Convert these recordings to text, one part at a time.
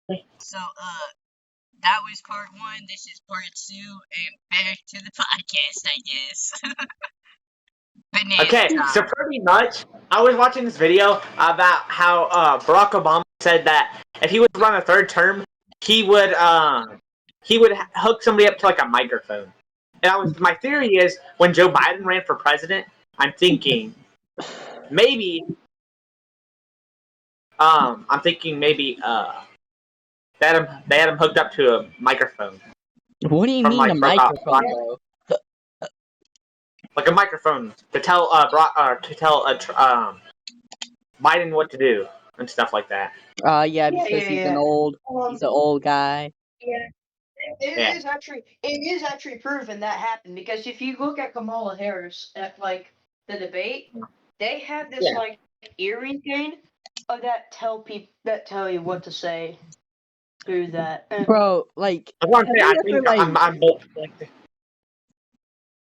So, that was part one. This is part two, and back to the podcast, I guess. Banana Okay, so time. pretty much, I was watching this video about how Barack Obama said that if he was to run a third term, he would hook somebody up to like a microphone. And my theory is when Joe Biden ran for president, I'm thinking maybe they had him hooked up to a microphone What do you from mean a like microphone, though? like a microphone to tell Biden what to do and stuff like that. Yeah, because he's an old guy. Yeah, Yeah. it is actually proven that happened because if you look at Kamala Harris at like the debate, they have this Yeah. like earring thing that tell you what to say through that. Bro, like, I want to say, have I you think ever, like, I'm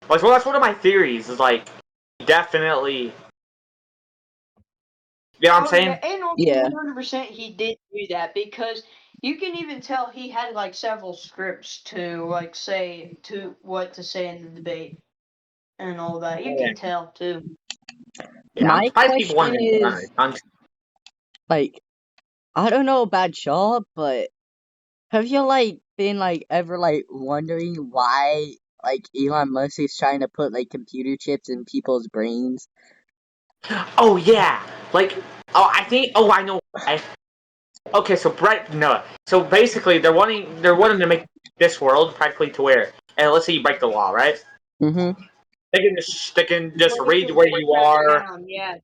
like, well, that's one of my theories. Is like definitely, you know what I'm saying? Yeah, and also Yeah. 100% he did do that because you can even tell he had like several scripts to like say to what to say in the debate and all that. You Yeah. can tell too. Yeah, I'm My surprised people want question to run is, a country. like, I don't know about y'all, but have you, like, been, like, ever, like, wondering why, like, Elon Musk is trying to put, like, computer chips in people's brains? Oh yeah, like I know why. Okay, so no. So basically, they're wanting to make this world practically to where, and let's say you break the law, right? Mm-hmm. They can just read where you are. Yeah.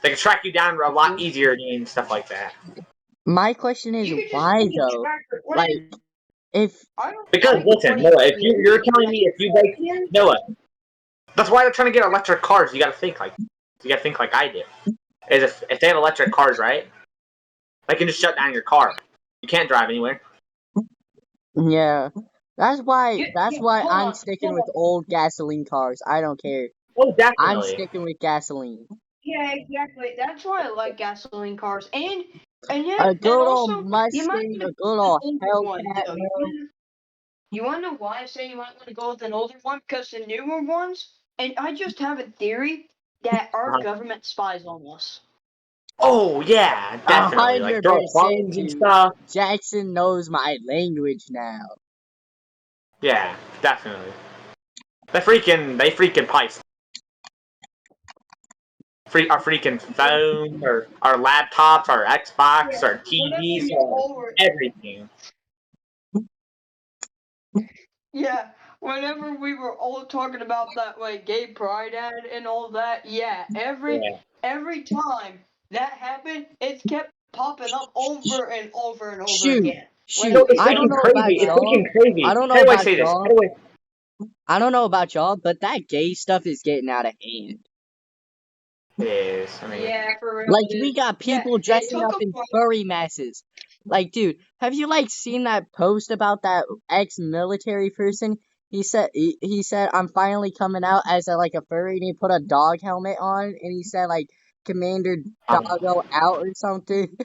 They can track you down a lot easier and stuff like that. My question is, You could just why, though? Like, if... Because listen, Noah, if you're telling me if you break Noah, that's why they're trying to get electric cars. You got to think like I did. Is if they have electric cars, right? They can just shut down your car. You can't drive anywhere. Yeah. That's why hold I'm on, sticking hold with old gasoline cars. I don't care. Oh, I'm definitely. sticking with gasoline. Yeah, exactly. That's why I like gasoline cars. And A good old also you might Mustang, want a to good go old with an older one. Hellcat, Though. bro. You want to know why I say you might want to go with an older one? Because the newer ones, and I just have a theory that our government spies on us. Oh yeah, definitely. Like throw 100%, phones and dude. stuff. Jackson knows my language now. Yeah, definitely. They freaking pipes. Our freaking phones, our laptops, our Xbox, our TVs, everything. Yeah, whenever we were all talking about that like gay pride ad and all that, yeah, Yeah. every time that happened, it's kept popping up over and over and over Shoot, again. shoot. It's I don't freaking know crazy. about It's y'all. freaking crazy. I don't know How do I about say this? y'all. I don't know about y'all, but that gay stuff is getting out of hand. It is. I mean, Yeah, for real. Like, we got people it dressing took up a in while. furry masses. Like, dude, have you, like, seen that post about that ex-military person? He said, I'm finally coming out as a furry, and he put a dog helmet on, and he said, like, Commander Doggo out or something.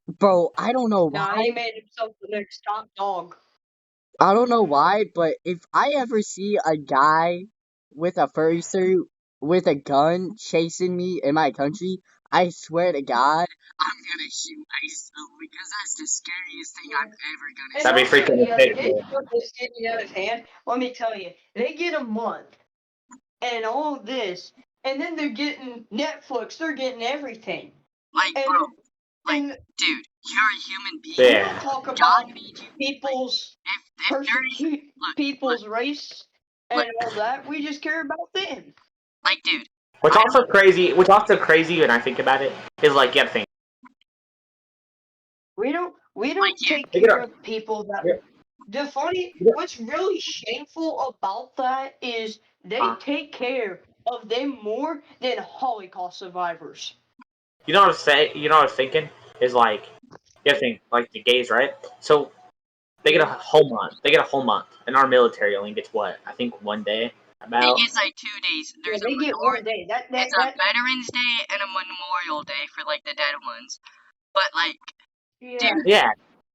Bro, I don't know Nah, why. he made himself the next top dog. I don't know why, but if I ever see a guy with a furry suit with a gun chasing me in my country, I swear to God, I'm gonna shoot myself because that's the scariest thing I'm ever gonna see. that'd be freaking Yeah, the gay ridiculous. stuff is getting out of hand. Let me tell you, they get a month and all this, and then they're getting Netflix. They're getting everything. Like, And bro, like, and dude, you're a human being. Yeah. we'll talk God about made you. people's If persecute look, people's race look, and all that. We just care about them. like, dude, What's also crazy when I think about it is like, yeah, think. We don't like, dude, take care of people that Yeah. what's really shameful about that is they take care of them more than Holocaust survivors. You know what I was thinking is like, you have to think like the gays, right? So they get a whole month. They get a whole month, and our military only gets what? I think 1 day. it gets like 2 days. Yeah, they get 1 day. It's a Veterans Day and a Memorial Day for like the dead ones. But like, Yeah. dude, Yeah.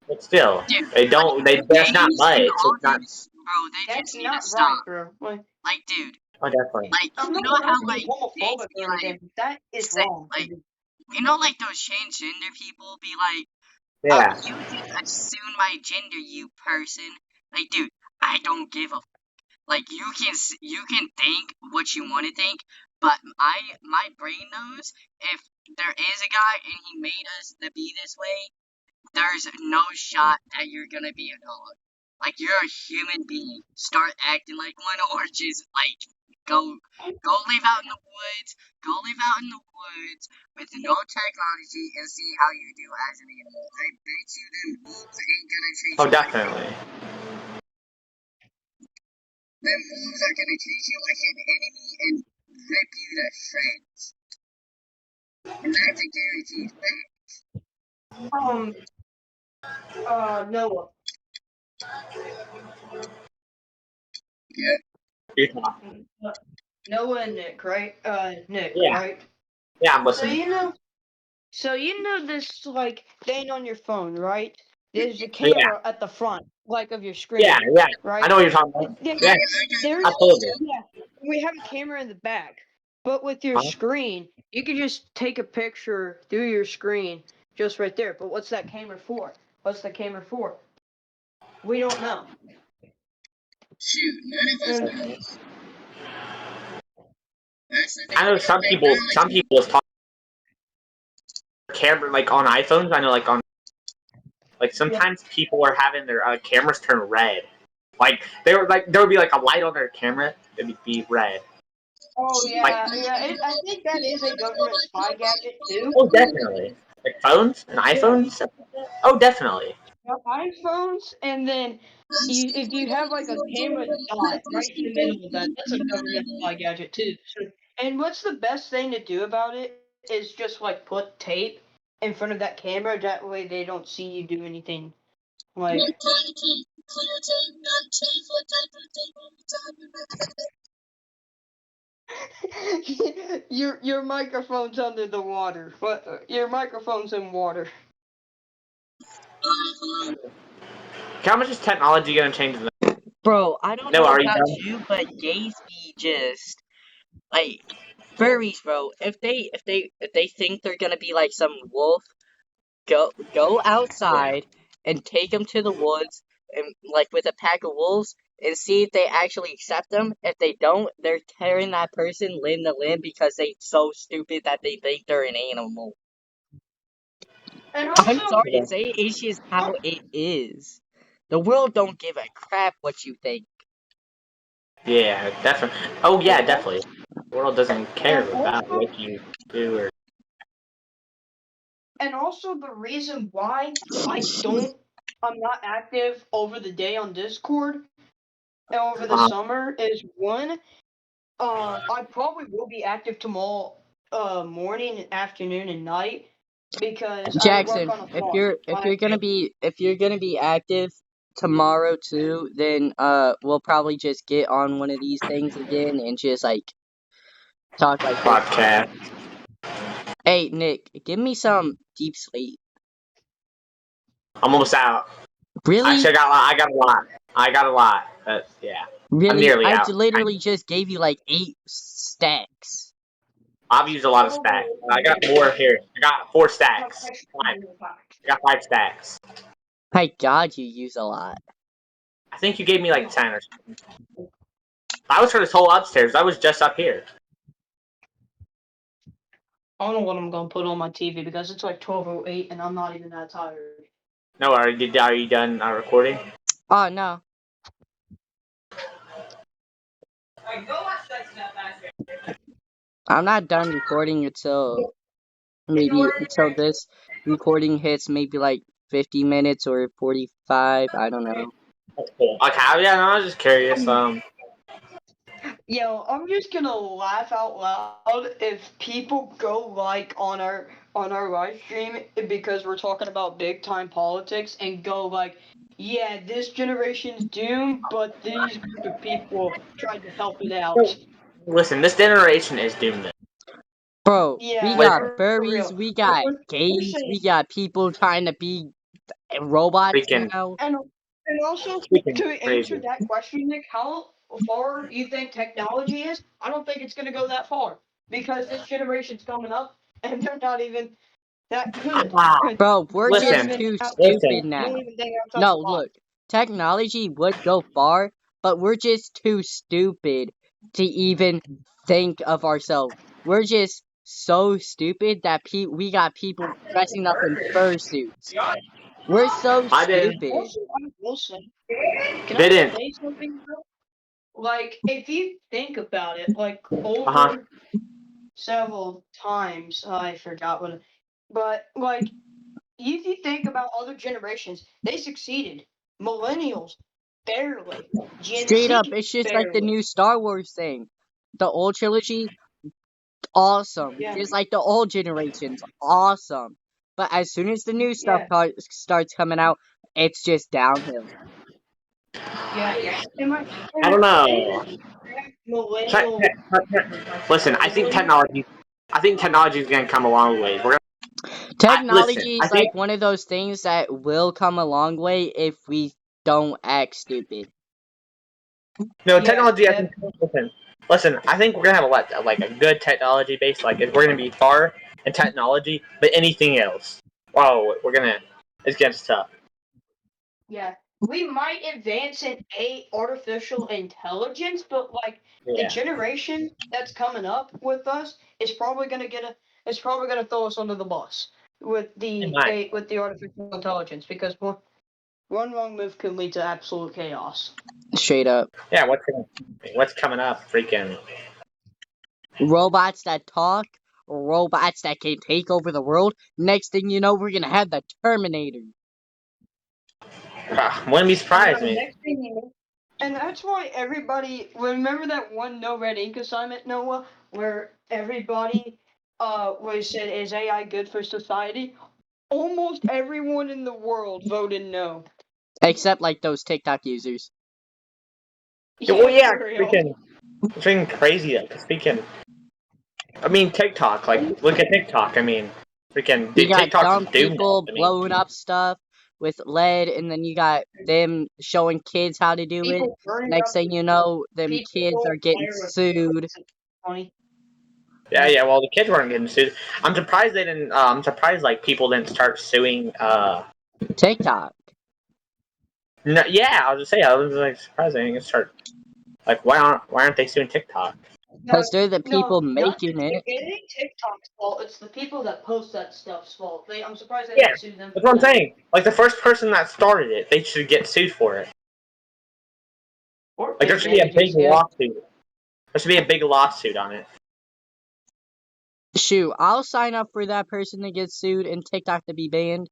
But still, Dude, they don't. That's not gays much. and It's all not. this, bro, they That's just need to not right, stop. bro. Like, dude, Oh, definitely. like, I'm you not know trying how, to be like, gays homophobic be, or like, anything, but that is say, wrong. like, you know, like, those transgender people be like, Yeah. you just assume my gender, you person. Like, dude, I don't give a. Like, you can think what you want to think, but my brain knows if there is a guy and he made us to be this way, there's no shot that you're gonna be a dog. Like, you're a human being. Start acting like one, or just like go live out in the woods. Go live out in the woods with no technology and see how you do as an animal. I bet you them wolves ain't gonna treat Oh, you. definitely. Them wolves are gonna treat you like an enemy and rip you to shreds. And that's a guaranteed fact. Noah. Yeah. You're talking. Noah and Nick, right? Nick, Yeah. right? Yeah, I'm So listening. you know this like thing on your phone, right? There's a Yeah. camera at the front, like of your Yeah. screen, Yeah. I right? know what you're talking about. Yeah, Yeah. there's Absolutely. yeah. We have a camera in the back, but with your Huh? screen, you can just take a picture through your screen, just right there. But what's that camera for? What's the camera for? We don't know. Shoot, none of us And knows. That's the I thing know about some people. Some technology. people is talking camera like on iPhones. I know like on like sometimes people are having their cameras turn red. Like there would be like a light on their camera. It would be red. oh Like I think that is a government spy gadget too. oh, definitely. Like phones and Yeah. iPhones. Stuff like that. Oh, definitely. iPhones, and then if you have like a camera dot right in the middle of that, that's a government spy gadget too. So, and what's the best thing to do about it is just like put tape in front of that camera. That way they don't see you do anything. What Like kind of tape? Clear tape, not tape. What type of tape are we talking about? your microphone's under the water. What your microphone's in water. How much is technology gonna change? Bro, I don't No, know are you about done? you, but gays be just like furries, bro. If they think they're gonna be like some wolf, go Yeah. outside and take them to the woods and like with a pack of wolves and see if they actually accept them. If they don't, they're tearing that person limb to limb because they so stupid that they think they're an animal. And I'm also, sorry to say, it's just how it is. The world don't give a crap what you think. Yeah, definitely. Oh yeah, and also, definitely. The world doesn't care and about also, what you do or. and also the reason why I'm not active over the day on Discord and over the summer is one, I probably will be active tomorrow morning, afternoon, and night because I work Jackson, on a farm. if you're gonna be active tomorrow too, then we'll probably just get on one of these things again and just like talk like this. Podcast. Hey Nick, give me some deep sleep. I'm almost out. Really? Actually, I got a lot. I got a lot. But yeah, I'm Really? nearly out. Literally just gave you like 8 stacks. I've used a lot of stacks. I got more here. I got 4 stacks. Five. I got 5 stacks. My God, you use a lot. I think you gave me like 10 or something. I was for this whole upstairs. I was just up here. I don't know what I'm gonna put on my TV because it's like 12:08 and I'm not even that tired. No, are you done recording? Oh no. I'm not done recording until this recording hits maybe like 50 minutes or 45. I don't know. That's cool. Okay, yeah, no, I was just curious. Yo, I'm just gonna laugh out loud if people go like on our live stream because we're talking about big time politics and go like, yeah, this generation's doomed, but these group of people tried to help it out. Listen, this generation is doomed. Bro, we Yeah, got Listen, for furries, real. we But got when we're gays, we saying got people trying to be robots Freaking, now. And also freaking to answer crazy. that question, Nick, how far you think technology is? I don't think it's gonna go that far because this generation's coming up and they're not even that good. Ah, Bro, we're They don't just listen, even too listen. stupid they now. don't even think outside No, the box. look, technology would go far, but we're just too stupid to even think of ourselves. We're just so stupid that we got people dressing up in fursuits. We're so I didn't. stupid. Also, I will say, can I Didn't. say something, bro? Like, if you think about it, like Uh huh. over several times, I forgot what, but like if you think about other generations, they succeeded. Millennials, barely. Gen Straight up, Z, it's just like the barely. new Star Wars thing. The old trilogy, awesome. Yeah, Just like the old generations, awesome. But as soon as the new stuff yeah, starts coming out, it's just downhill. yeah. And like, I and don't they know. just have millennial. Listen, I think Millennial. technology. I think technology is gonna come a long way. Listen. Technology I is think like one of those things that will come a long way if we don't act stupid. no Yeah, technology. I think definitely. listen. I think we're gonna have like a good technology base. Like we're gonna be far in technology, but anything else, oh, it's gonna tough. Yeah, we might advance in artificial intelligence, but like the Yeah, generation that's coming up with us is probably gonna get a is probably gonna throw us under the bus with it the might. a with the artificial intelligence because one wrong move can lead to absolute chaos. Straight up. Yeah, what's coming up? Freaking. Robots that talk, robots that can take over the world. Next thing you know, we're gonna have the Terminator. Wouldn't be Yeah, surprised me. next thing you know, and that's why everybody remember that one no red ink assignment, Noah, where everybody was said is AI good for society? Almost everyone in the world voted no. Except like those TikTok users. Yeah, well, Yeah, yeah, for real. freaking crazy though. 'Cause speaking, I mean TikTok. Like, look at TikTok. I mean, freaking, You dude, got TikTok's dumb doomed. people I mean, blowing up stuff with lead, and then you got them showing kids how to do it. People burning Next up thing you know, them people kids are on getting fire with sued. funny. yeah, yeah. Well, the kids weren't getting sued. I'm surprised they didn't. I'm surprised like people didn't start suing. TikTok. No, yeah, I was just saying. I was like surprised they didn't start. Like, why aren't they suing TikTok? No, Because they're the people no, not making it. it ain't TikTok's fault. It's the people that post that stuff's fault. I'm surprised they Yeah, didn't sue them that's for what I'm that. saying. Like the first person that started it, they should get sued for it. Or Like there pay should be a big damages. Yeah. lawsuit. There should be a big lawsuit on it. Shoot, I'll sign up for that person to get sued and TikTok to be banned.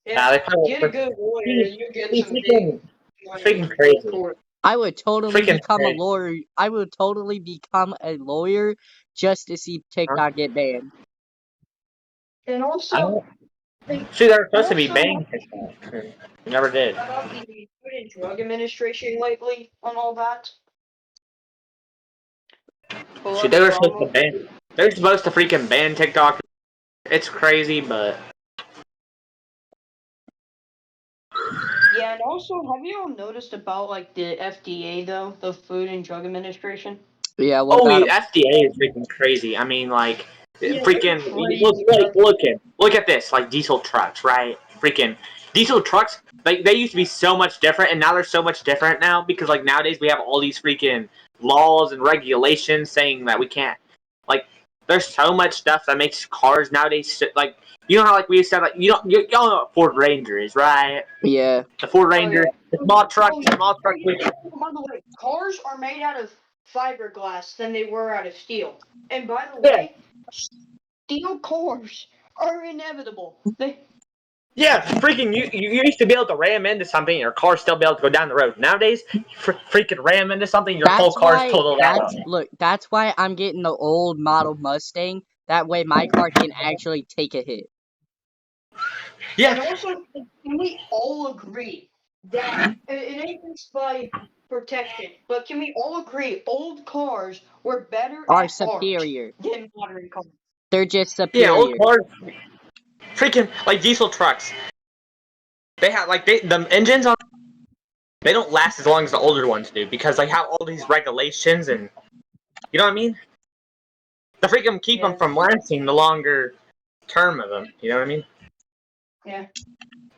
Yeah. They probably Get a good lawyer see, and you get see, some big money freaking in crazy, court. I would totally freaking become a crazy. lawyer. I would totally become a lawyer just to see Huh? TikTok get banned. And I also, don't. and See, they're supposed to be also banned TikTok. Never did. about the Food and Drug Administration lately on all that. See, Barack they were supposed to Obama. ban. They're supposed to freaking ban TikTok. It's crazy, but Yeah, and also, have you all noticed about like the FDA though, the Food and Drug Administration? Yeah, what oh, about them? FDA is freaking crazy. I mean, like, Yeah, they're freaking crazy, bro. look at this, like diesel trucks, right? Freaking diesel trucks. Like they used to be so much different, and now they're so much different now because like nowadays we have all these freaking laws and regulations saying that we can't. Like, there's so much stuff that makes cars nowadays like you know how like we said like y'all know what Ford Ranger is, right? Yeah. The Ford Oh yeah. Ranger, the Oh yeah. small Oh truck yeah. with By the way, cars are made out of fiberglass than they were out of steel. And by the yeah. way, steel cars are inevitable. They Yeah, freaking! You used to be able to ram into something, your car still be able to go down the road. Nowadays, you freaking ram into something, your whole That's car's why totaled out. that's why I'm getting the old model Mustang. That way my car can actually take a hit. Yeah, and also can we all agree that it ain't just by protection, but can we all agree old cars were better Are at heart superior. than modern cars? They're just yeah, old superior. cars, freaking like diesel trucks. they have like the engines on. They don't last as long as the older ones do because they have all these regulations and you know what I mean. The freaking keep them Yeah. from lasting the longer term of them. You know what I mean? Yeah.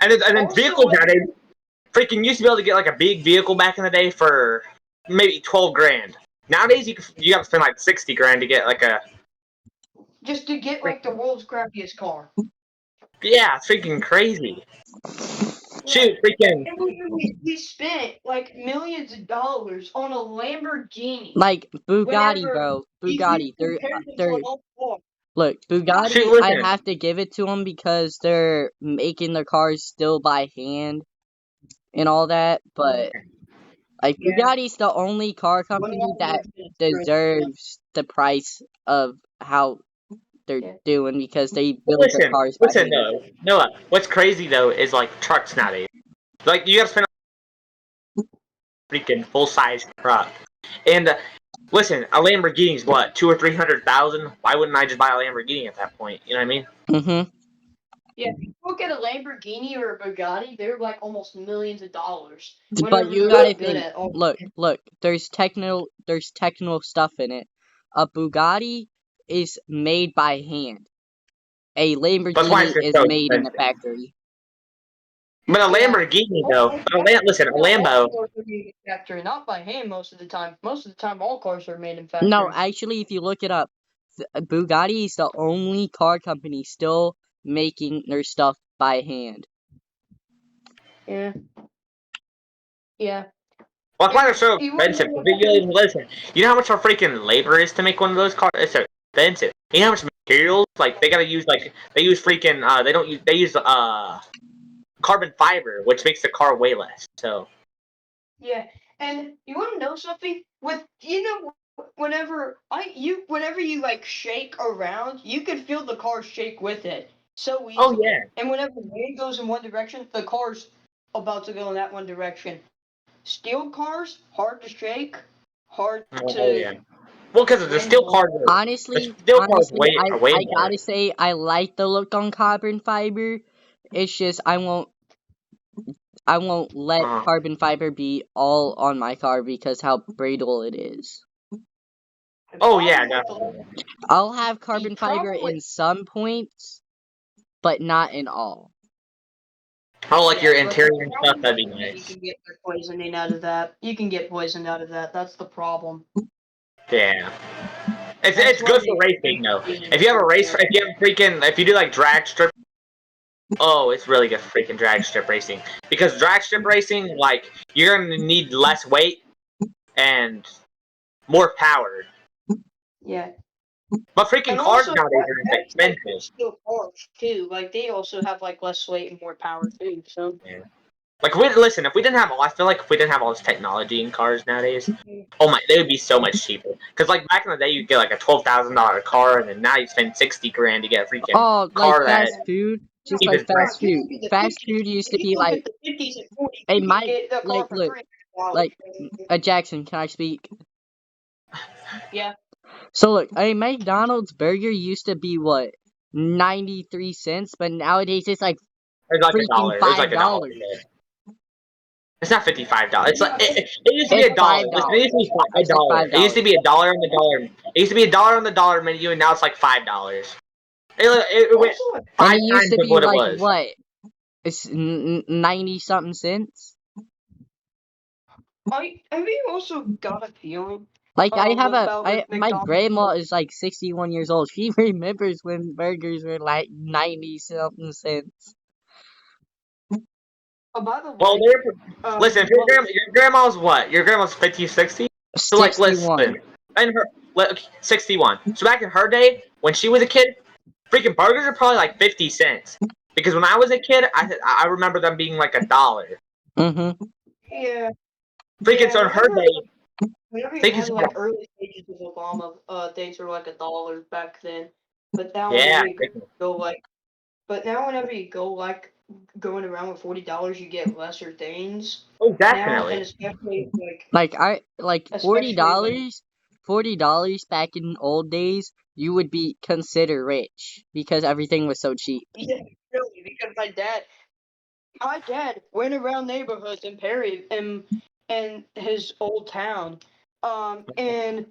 And then Also, vehicles nowadays, freaking used to be able to get like a big vehicle back in the day for maybe 12 grand. Nowadays you got to spend like 60 grand to get like a just to get like the world's crappiest car. yeah, it's freaking crazy. Yeah. Shoot, freaking And we spent like millions of dollars on a Lamborghini. Like Bugatti, Whenever bro. you Bugatti. compare it to They're an old car. look, shoot. Bugatti. I Listen, have to give it to them because they're making their cars still by hand and all that. But like Yeah. Bugatti's the only car company that deserves the price of how they're Yeah. doing because they build their cars by listen hand. though, Noah. What's crazy though is like trucks nowadays. Like you got to spend a freaking full size truck, and listen, a Lamborghini's what 200,000 or 300,000. Why wouldn't I just buy a Lamborghini at that point? You know what I mean? Mm-hmm. Yeah, if you look at a Lamborghini or a Bugatti, they're like almost millions of dollars. But Whenever you they're gotta good think. at all. Look. There's technical stuff in it. A Bugatti is made by hand. A That's why Lamborghini it's just is so made in a expensive. factory. But a Yeah. Lamborghini though, listen, a Lambo. All cars are made in factory, not by hand most of the time. Most of the time, all cars are made in factory. No, actually, if you look it up, Bugatti is the only car company still making their stuff by hand. Yeah. Yeah. Well, that's why they're And so you wanna expensive. know Because you listen, you know how much our freaking labor is to make one of those cars? It's so expensive. You know how much materials? Like they gotta use they use freaking they use carbon fiber, which makes the car way less. So Yeah, and you want to know something? Whenever you like shake around, you can feel the car shake with it so oh easily. yeah, And whenever the wind goes in one direction, the car's about to go in that one direction. Steel cars hard to shake, hard oh to yeah. Well, because the steel handle. cars the Honestly, steel cars honestly, I are way I more. gotta say I like the look on carbon fiber. It's just I won't let Uh-huh. carbon fiber be all on my car because how brittle it is. The Oh yeah, problem with definitely. I'll have the carbon fiber problem with in some points, but not in all. Oh, like your yeah, but the interior and stuff, problem that'd be is that you nice. can get poisoning out of that. You can get poisoned out of that. That's the problem. Yeah. That's It's why good they for racing though. clean If you have a race, it. if you do like drag strip, oh, it's really good for freaking drag strip racing. Because drag strip racing, like you're gonna need less weight and more power. Yeah. But freaking And cars also, nowadays are just that's like expensive. steel cars too. Like they also have like less weight and more power too. So Yeah. Like if we didn't have I feel like if we didn't have all this technology in cars nowadays, oh my, they would be so much cheaper. Because like back in the day, you get like a $12,000 car, and then now you spend 60 grand to get a freaking Oh, like car that fast food, just cheap like as bread. fast if you food. look at the Fast fifties, food used if to you be look like, at the 50s and 40s, hey, you could my get the car for look, $300. like Jackson, can I speak? Yeah. So look, a McDonald's burger used to be what 93 cents, but nowadays it's like It's like a freaking dollar. It's like a dollar. $5. It's not $55. It's like Yeah. it used to be It's a dollar. Listen, it $5. used to be I a said dollar. five It used to dollars. be a dollar on the dollar. It used to be a dollar on the dollar menu, and now it's like $5. It went Also, And it five used times to of be what it like was. what? It's 90 something cents. have you also got a feeling Like about with my McDonald's? grandma is like 61 years old. She remembers when burgers were like 90 something cents. Oh, by the Well, way, listen, if your grandma's what? Your grandma's 50, 60? So like, 61. listen, and her 61. So back in her day, when she was a kid, freaking burgers are probably like 50 cents. Because when I was a kid, I remember them being like a dollar. Mm-hmm. yeah, Freaking yeah. so in her day, Whenever you thank you had so like much. early stages of Obama, things were like $1 back then. But now Yeah, whenever you go like, but now whenever you go like going around with $40, you get lesser things oh now, and definitely. especially Like especially like $40 back in old days, you would be considered rich because everything was so cheap. yeah, really, because my dad My dad went around neighborhoods in Perry in his old town, and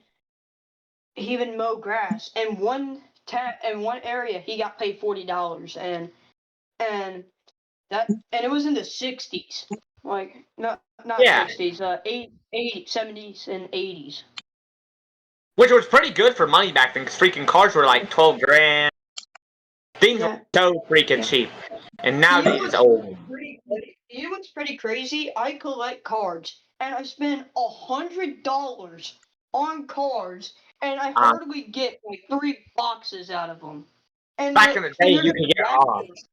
he would mow grass. And in one area, he got paid $40, and and it was in the '60s, like not Yeah, '60s, 70s and '80s. which was pretty good for money back then, because freaking cars were like 12 grand. Things were Yeah. so freaking Yeah. cheap, and You know nowadays it's what's old. pretty crazy? I collect cards, and I spend $100 on cards, and I Uh, hardly get like 3 boxes out of them. And Back in the day, they're you just could get off. wrappers,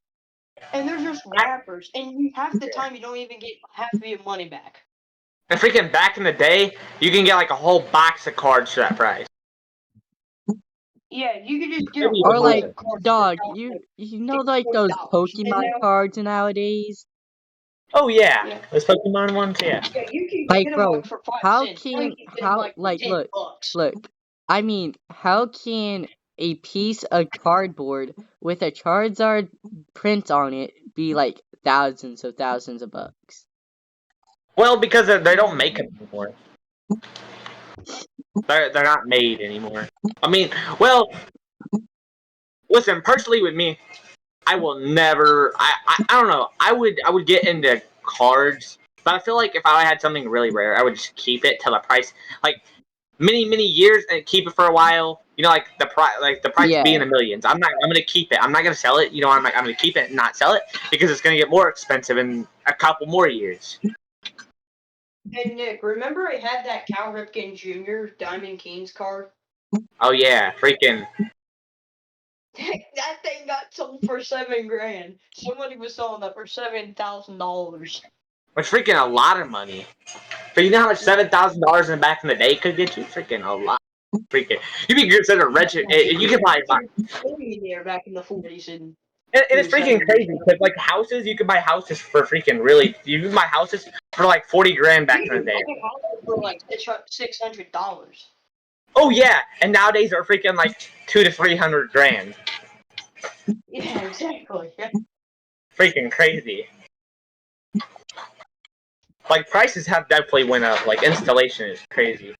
and they're just wrappers, and half the time you don't even get half of your money back. And freaking back in the day, you can get like a whole box of cards for that price. Yeah, you could just get a Maybe whole even Or box like, more. of cards for dog, about you like know like those $20, and Pokemon now cards nowadays? Oh yeah, yeah, those Pokemon ones, yeah. yeah, you can Like, get them bro, like for 5 how cents. Now you can can get them how like for like $10. look, I mean, how can a piece of cardboard with a Charizard print on it be like thousands of bucks? Well, because they don't Yeah. make them anymore. They're not made anymore. I mean, well, listen, personally with me, I will never. I don't know. I would get into cards, but I feel like if I had something really rare, I would just keep it till the price, like many years, and keep it for a while. You know, like the price Yeah. be in the millions. I'm gonna keep it. I'm not gonna sell it. You know, I'm gonna keep it and not sell it because it's gonna get more expensive in a couple more years. Hey Nick, remember I had that Cal Ripken Jr. Diamond Kings card? Oh yeah, freaking. That thing got sold for 7 grand. Somebody was selling that for $7,000. It's freaking a lot of money. But you know how much Yeah. $7,000 in back in the day could get you? Freaking a lot. Freaking, you'd be considered rich. You could buy, There back in the 40s and and it's the freaking 70s. crazy because like houses, you could buy houses for freaking really. You can buy houses for like 40 grand back You in the can day. buy a house for like $600. Oh yeah, and nowadays are freaking like 200 to 300 grand. Yeah, exactly. Freaking crazy. Like prices have definitely went up. Like installation is crazy.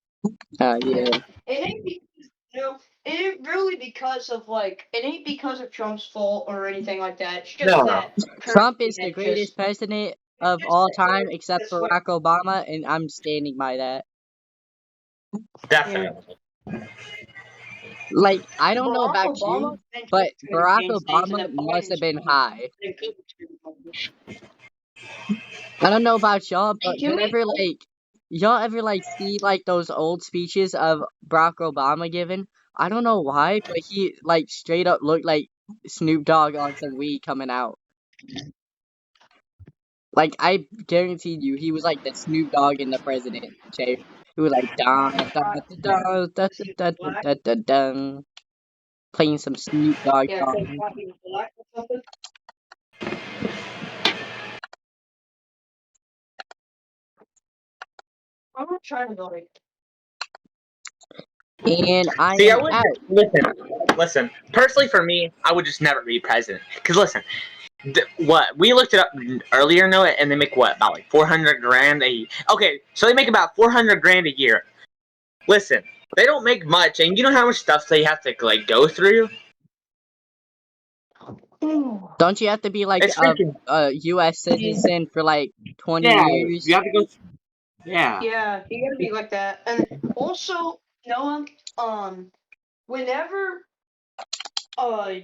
Yeah. Yeah. It ain't because, it ain't really because of like it ain't because of Trump's fault or anything like that. It's just No, that Trump currency is the had greatest just president it's of just all that time currency except just for went. Barack Obama, and I'm standing by that. Yeah. definitely. Like, I don't know Barack about Obama you, eventually but tried to Barack change things, and Obama then must Biden have been screwed him over. high. And Clinton screwed him over. I don't know about y'all, but And can we? y'all ever like see like those old speeches of Barack Obama given? I don't know why, but he like straight up looked like Snoop Dogg on some weed coming out. Like, I guarantee you, he was like the Snoop Dogg in the president chair. He was like da da da da da Is he da da black? da da da, playing some Snoop Dogg Yeah, because song. he was black or something. I'm not trying to like. And I See, I am would out. listen. Personally, for me, I would just never be president. Cause listen, what we looked it up earlier, Noah, and they make what about like 400 grand a. Okay, so they make about 400 grand a year. Listen, they don't make much, and you know how much stuff they have to like go through. Don't you have to be like It's freaking a U.S. citizen for like 20 yeah. You years? have to go. Yeah. Yeah, you gotta be like that. And also, Noah, whenever, uh,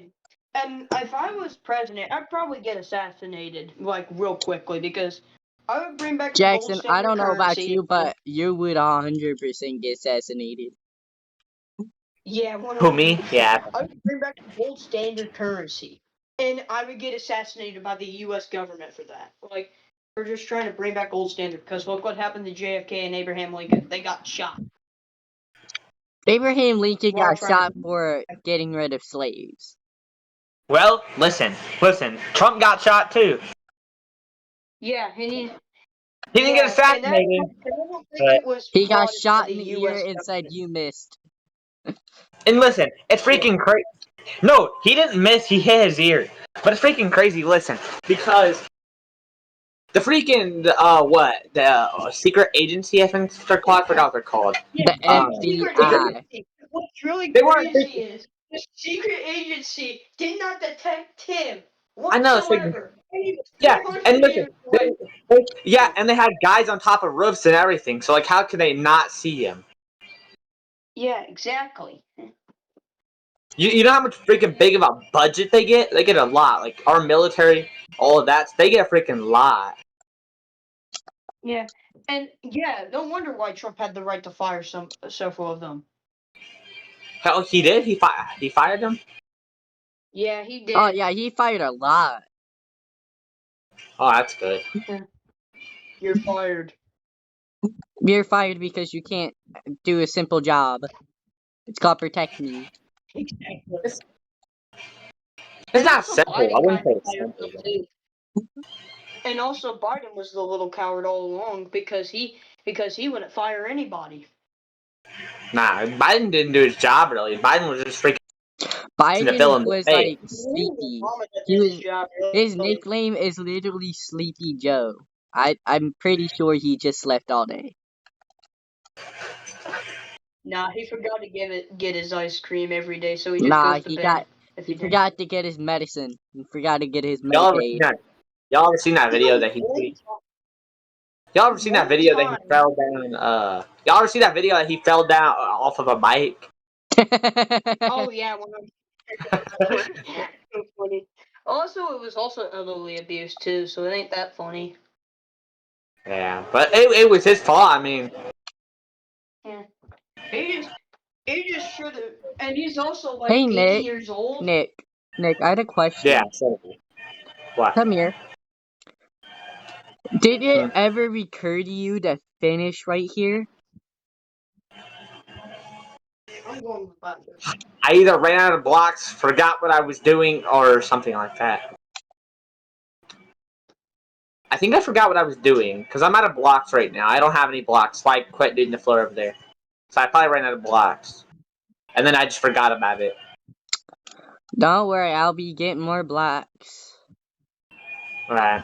and if I was president, I'd probably get assassinated, like, real quickly, because I would bring back the gold Jackson, I standard don't know about currency. you, but you would 100% get assassinated. Yeah, Who me? 100%. Yeah. I would bring back the gold standard currency. And I would get assassinated by the US government for that. Like, we're just trying to bring back gold standard, because look what happened to JFK and Abraham Lincoln. They got shot Abraham Lincoln while got trying shot to. for getting rid of slaves. Well, listen. Trump got shot too. Yeah, He didn't get yeah, and that assassinated, I don't think but it was He got plotted by shot the in the ear U.S. and said, government. "You missed." and listen, it's Yeah, freaking crazy. No, he didn't miss. He hit his ear, but it's freaking crazy. Listen, because The freaking what the secret agency, I think they're called. I forgot what they're called. Yeah, The secret they, FBI. agency. What's really they weren't crazy freaking. is the secret agency did not detect him I know it's freaking. whatsoever. And he was Yeah, 300 and listen, years away. yeah, and they had guys on top of roofs and everything. So like, how could they not see him? Yeah, exactly. You know how much freaking big of a budget they get? They get a lot. Like our military, all of that. They get a freaking lot. Yeah, and yeah, no wonder why Trump had the right to fire several of them. Hell, he did. He fired them. Yeah, he Oh did. yeah, he fired a lot. Oh, that's good. Yeah. You're fired. You're fired because you can't do a simple job. It's called protect me. Exactly. It's, it's And not also simple. I Biden wouldn't kind say of it's fired simple. them too. And also Biden was the little coward all along because he wouldn't fire anybody. Nah, Biden didn't do his job really. Biden was just freaking to fill Biden in the was space. like sleepy. Obama did He his was job his really. nickname is literally Sleepy Joe. I'm pretty sure he just slept all day. Nah, he forgot to get his ice cream every day, so he just Nah, goes to bed if he he didn't. forgot to get his medicine. He forgot to get his Y'all ever seen Medicaid. that? Y'all ever seen that You video know, that he tweeted? Y'all ever seen that one video that he time. fell down? Y'all ever see that video that he fell down off of a bike? Oh yeah, that's so funny. Also, it was also elderly abuse too, so it ain't that funny. Yeah, but it was his fault. I mean, Yeah, he just should have. And he's also like Hey 80 Nick, years old. Nick, Nick, I had a yeah. question. So what? Come here. Did it Hmm. ever recur to you to finish right here? I'm going with that. I either ran out of blocks, forgot what I was doing, or something like that. I think I forgot what I was doing because I'm out of blocks right now. I don't have any blocks, so I quit doing the floor over there. So I probably ran out of blocks, and then I just forgot about it. Don't worry, I'll be getting more blocks. Right.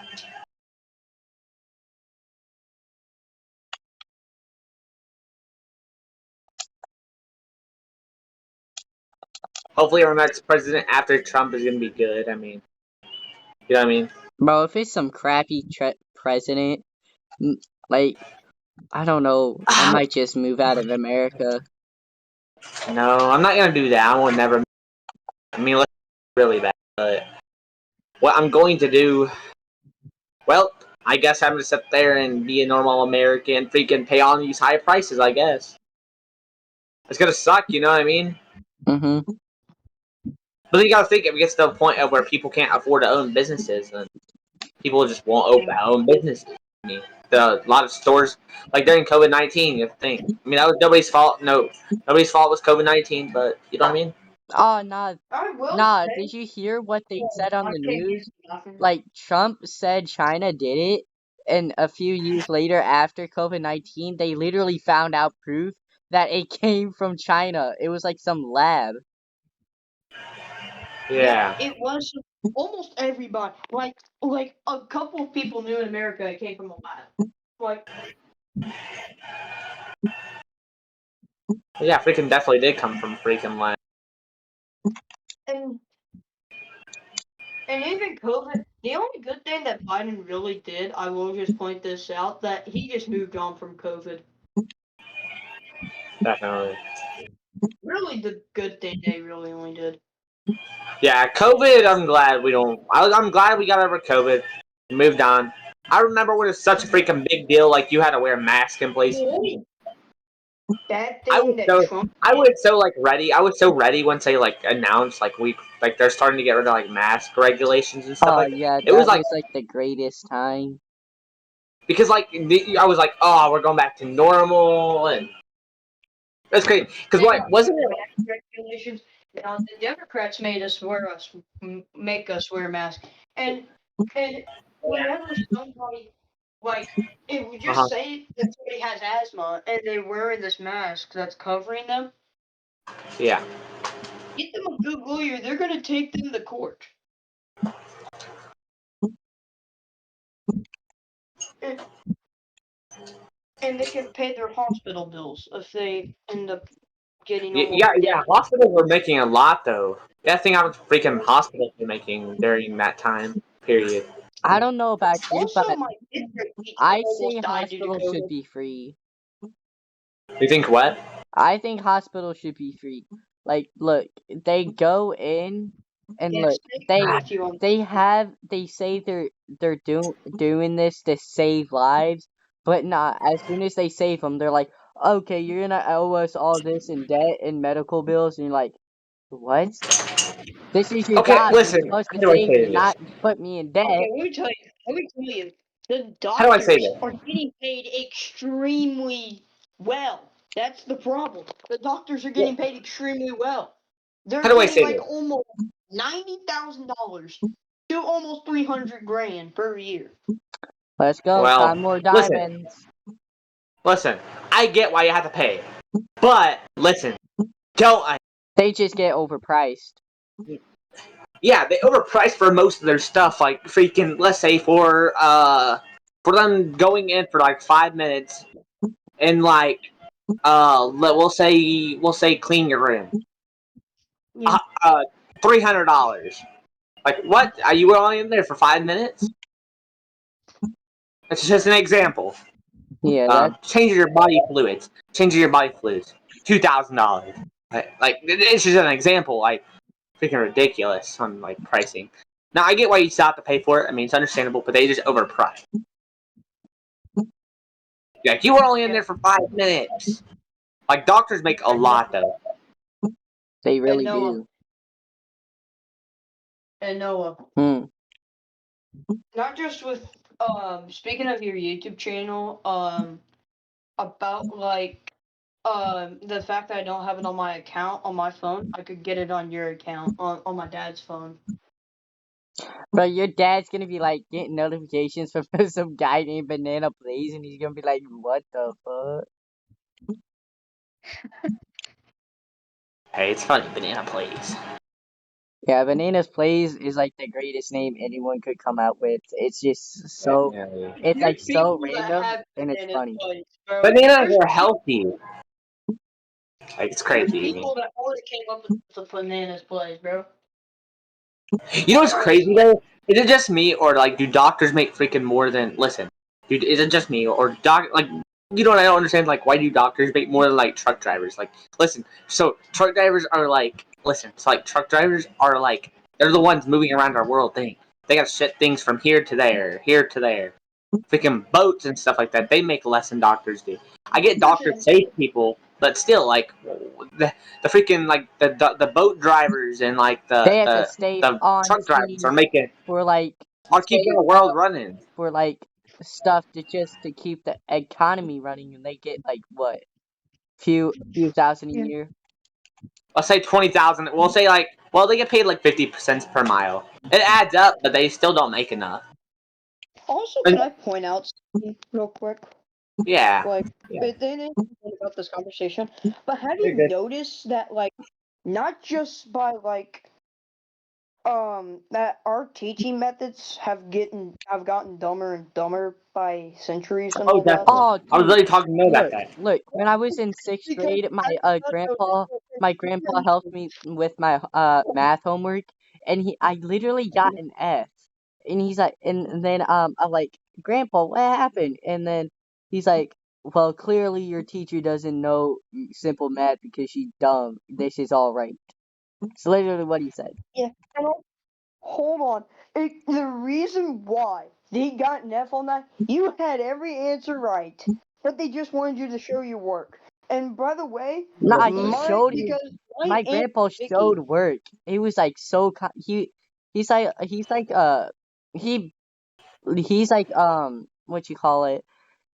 Hopefully, our next president after Trump is gonna be good. I mean, you know what I mean? Bro, if it's some crappy president, like, I don't know, I might just move out of America. No, I'm not gonna do that. I will never. I mean, it's really bad. But what I'm going to do, well, I guess I'm gonna sit there and be a normal American, freaking pay all these high prices. I guess it's gonna suck. You know what I mean? Mm-hmm. But then you gotta think if it gets to a point of where people can't afford to own businesses, then people just won't own businesses. I mean, a lot of stores, like during COVID-19, you have to think. I mean, that was nobody's fault. No, nobody's fault was COVID-19, but you know what I mean? Oh, nah, I will nah, say, did you hear what they said on I the can't news? use nothing. Like, Trump said China did it, and a few years later, after COVID-19, they literally found out proof that it came from China. It was like some lab. Yeah, Yeah, it was almost everybody. Like a couple of people knew in America it came from a lab. Like, yeah, freaking definitely did come from freaking land. and and even COVID. The only good thing that Biden really did, I will just point this out, that he just moved on from COVID. Definitely. Really, the good thing they really only did. Yeah, COVID. I'm glad we don't. I'm glad we got over COVID. Moved on. I remember when it was such a freaking big deal. Like you had to wear a mask in place. That I thing was that so Trump I did. was so like ready. I was so ready once they like announced like they're starting to get rid of like mask regulations and stuff Oh, like that. yeah, It was that like was like the greatest time. because like I was like, oh, we're going back to normal and that's great. Because Yeah, what wasn't it? mask regulations. Now the Democrats make us wear masks, and whenever somebody like if we Uh just huh. say that somebody has asthma and they're wearing this mask that's covering them, Yeah. get them a good lawyer. They're gonna take them to court. and they can pay their hospital bills if they end up getting Yeah, almost yeah. dead. Hospitals were making a lot though. That thing I was freaking hospitals were making during that time period. I don't know about you, Also, but my district teacher I say almost died due to hospitals should COVID. be free. You think what? I think hospitals should be free. Like, look, they go in and Yes, look, thank you, they Matthew. they say they're doing this to save lives, but not. As soon as they save them, they're like, okay, you're gonna owe us all this in debt and medical bills, and you're like, what? This is your Okay, job. You're listen. supposed to How do I save say me, this? not put me in debt. Okay, let me tell you. Let me tell you. The How do I say doctors this? are getting paid extremely well. That's the problem. The doctors are getting paid extremely well. How They're do I getting say like this? almost $90,000 to almost 300 grand per year. Let's go. Well, Find more listen, diamonds. listen. I get why you have to pay, but listen, don't I? They just get overpriced. Yeah, they overprice for most of their stuff. Like freaking, let's say for them going in for like 5 minutes and like we'll say clean your room. Yeah. Uh, $300. Like what? Are you only in there for 5 minutes? It's just an example. Yeah, that Change your body fluids. Change your body fluids. $2,000. Like it's just an example. Like freaking ridiculous on like pricing. Now I get why you still have to pay for it. I mean it's understandable, but they just overprice. Like you were only in Yeah. there for 5 minutes. Like doctors make a And Noah. lot though. they And really Noah. do. And Noah. Hmm. Not just with speaking of your YouTube channel, about like the fact that I don't have it on my account on my phone, I could get it on your account on my dad's phone. But your dad's gonna be like getting notifications from some guy named Banana Blaze, and he's gonna be like, "What the fuck?" Hey, it's funny, banana please. Yeah, Bananas Plays is like the greatest name anyone could come out with. It's just so, Yeah. it's like There's so people that random have and it's bananas funny. buds, bro. Bananas There's are healthy. Like it's there's crazy to me. people that already came up with the bananas plays, bro. You know what's crazy Honestly. though? Is it just me, or like do doctors make freaking more than? Listen, dude, is it just me, or doc? Like, you know what I don't understand? Like, why do doctors make more than like truck drivers? Like, listen, so truck drivers are like, listen, it's like truck drivers are like they're the ones moving around our world. They got to ship things from here to there, here to there. Freaking boats and stuff like that. They make less than doctors do. I get doctors Listen, save people, but still, like the freaking like the boat drivers and like They have to stay the on truck drivers are scene making for like, are stay keeping the world up running. for like stuff to just to keep the economy running, and they get like what, few thousand a yeah. year. Let's say 20,000. We'll say like they get paid like 50 cents per mile. It adds up, but they still don't make enough. Also, And, can I point out something real quick? yeah, Like, yeah, it didn't about this conversation, but have you're you good. noticed that, like, not just by like that our teaching methods have gotten dumber and dumber by centuries and Oh, all that? definitely. Oh, I was dude, literally talking to Mo about look, that. look. When I was in sixth Because grade, have you not noticed that my there's grandpa different helped me with my math homework, and I literally got an F. And he's like, and then I'm like, Grandpa, what happened? And then he's like, well, clearly your teacher doesn't know simple math because she's dumb. This is all right. It's literally what he said. yeah. And hold on. The reason why they got an F on that, you had every answer right, but they just wanted you to show your work. And by the way, Nah, he my showed his. because my My aunt grandpa Vicky, showed work. He was like so. He's like he he's like what you call it.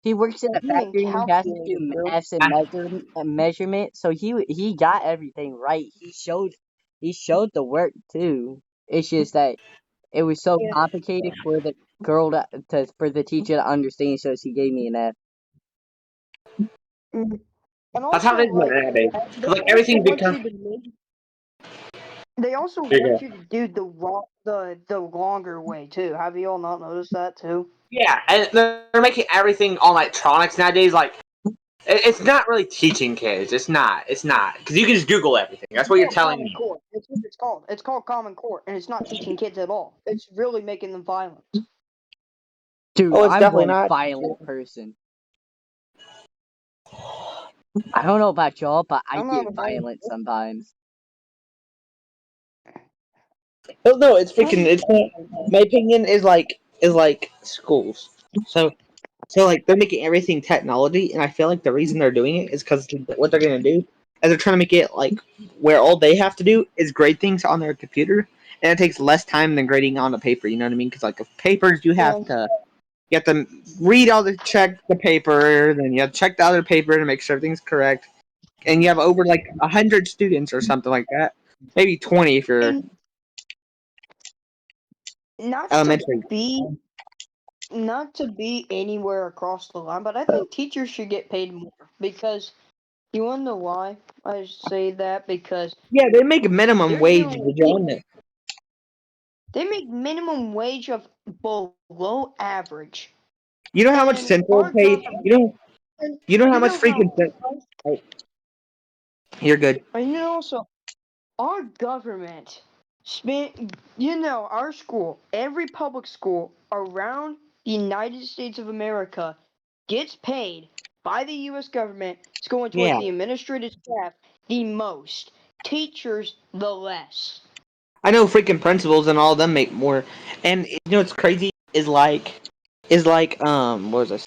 He works in a he ain't factory and he has to do calculated, bro. maths and measurement. So he got everything right. He showed the work too. It's just that it was so Yeah. complicated for the girl to for the teacher to understand. So she gave me an F. Mhm. And That's how also, it is like, nowadays. they Because like also everything want becomes. you to make. They also Here you want go. you to do the longer way too. Have you all not noticed that too? Yeah, and they're making everything on electronics nowadays. Like It's not really teaching kids. It's not. It's not because you can just Google everything. That's It's what you're called telling Common me. Core. That's what it's called. It's called Common Core, and it's not teaching kids at all. It's really making them violent. Dude, Oh, it's I'm definitely one not. violent person. I don't know about y'all, but I I'm not get a violent. violent sometimes. Oh no, it's freaking. I'm It's not. My opinion is like schools. So like they're making everything technology, and I feel like the reason they're doing it is because what they're gonna do is they're trying to make it like where all they have to do is grade things on their computer, and it takes less time than grading on a paper. You know what I mean? Because like with papers, you have to read all the check the paper, then you have to check the other paper to make sure everything's correct, and you have over like 100 students or something like that, maybe 20 if you're and not to elementary. be not to be anywhere across the line, but I think teachers should get paid more because you wanna know why I say that? Because Yeah, they make a minimum they're wage dealing to with join it. they make minimum wage of below average. You know how much And Central our paid? government and You know how you much know how freaking oh, you're good. and you know also our government spent our school, every public school around the United States of America gets paid by the US government. It's going towards Yeah, the administrative staff the most. Teachers the less. I know freaking principals and all of them make more. And you know what's crazy is like what was this?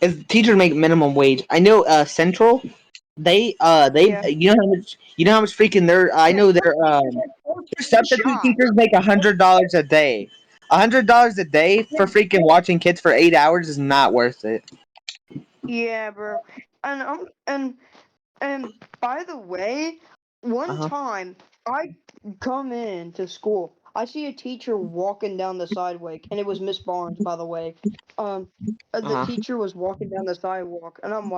Is teachers make minimum wage? I know Central they Yeah. you know how much freaking their I Yeah, know teachers have their full-time substitute teachers jobs. make $100 a day. $100 a day Yeah, for freaking watching kids for 8 hours is not worth it. yeah, bro. And and by the way, Uh one huh. time I come in to school, I see a teacher walking down the sidewalk, and it was Miss Barnes, by the way. Um, the Uh huh. teacher was walking down the sidewalk, and I'm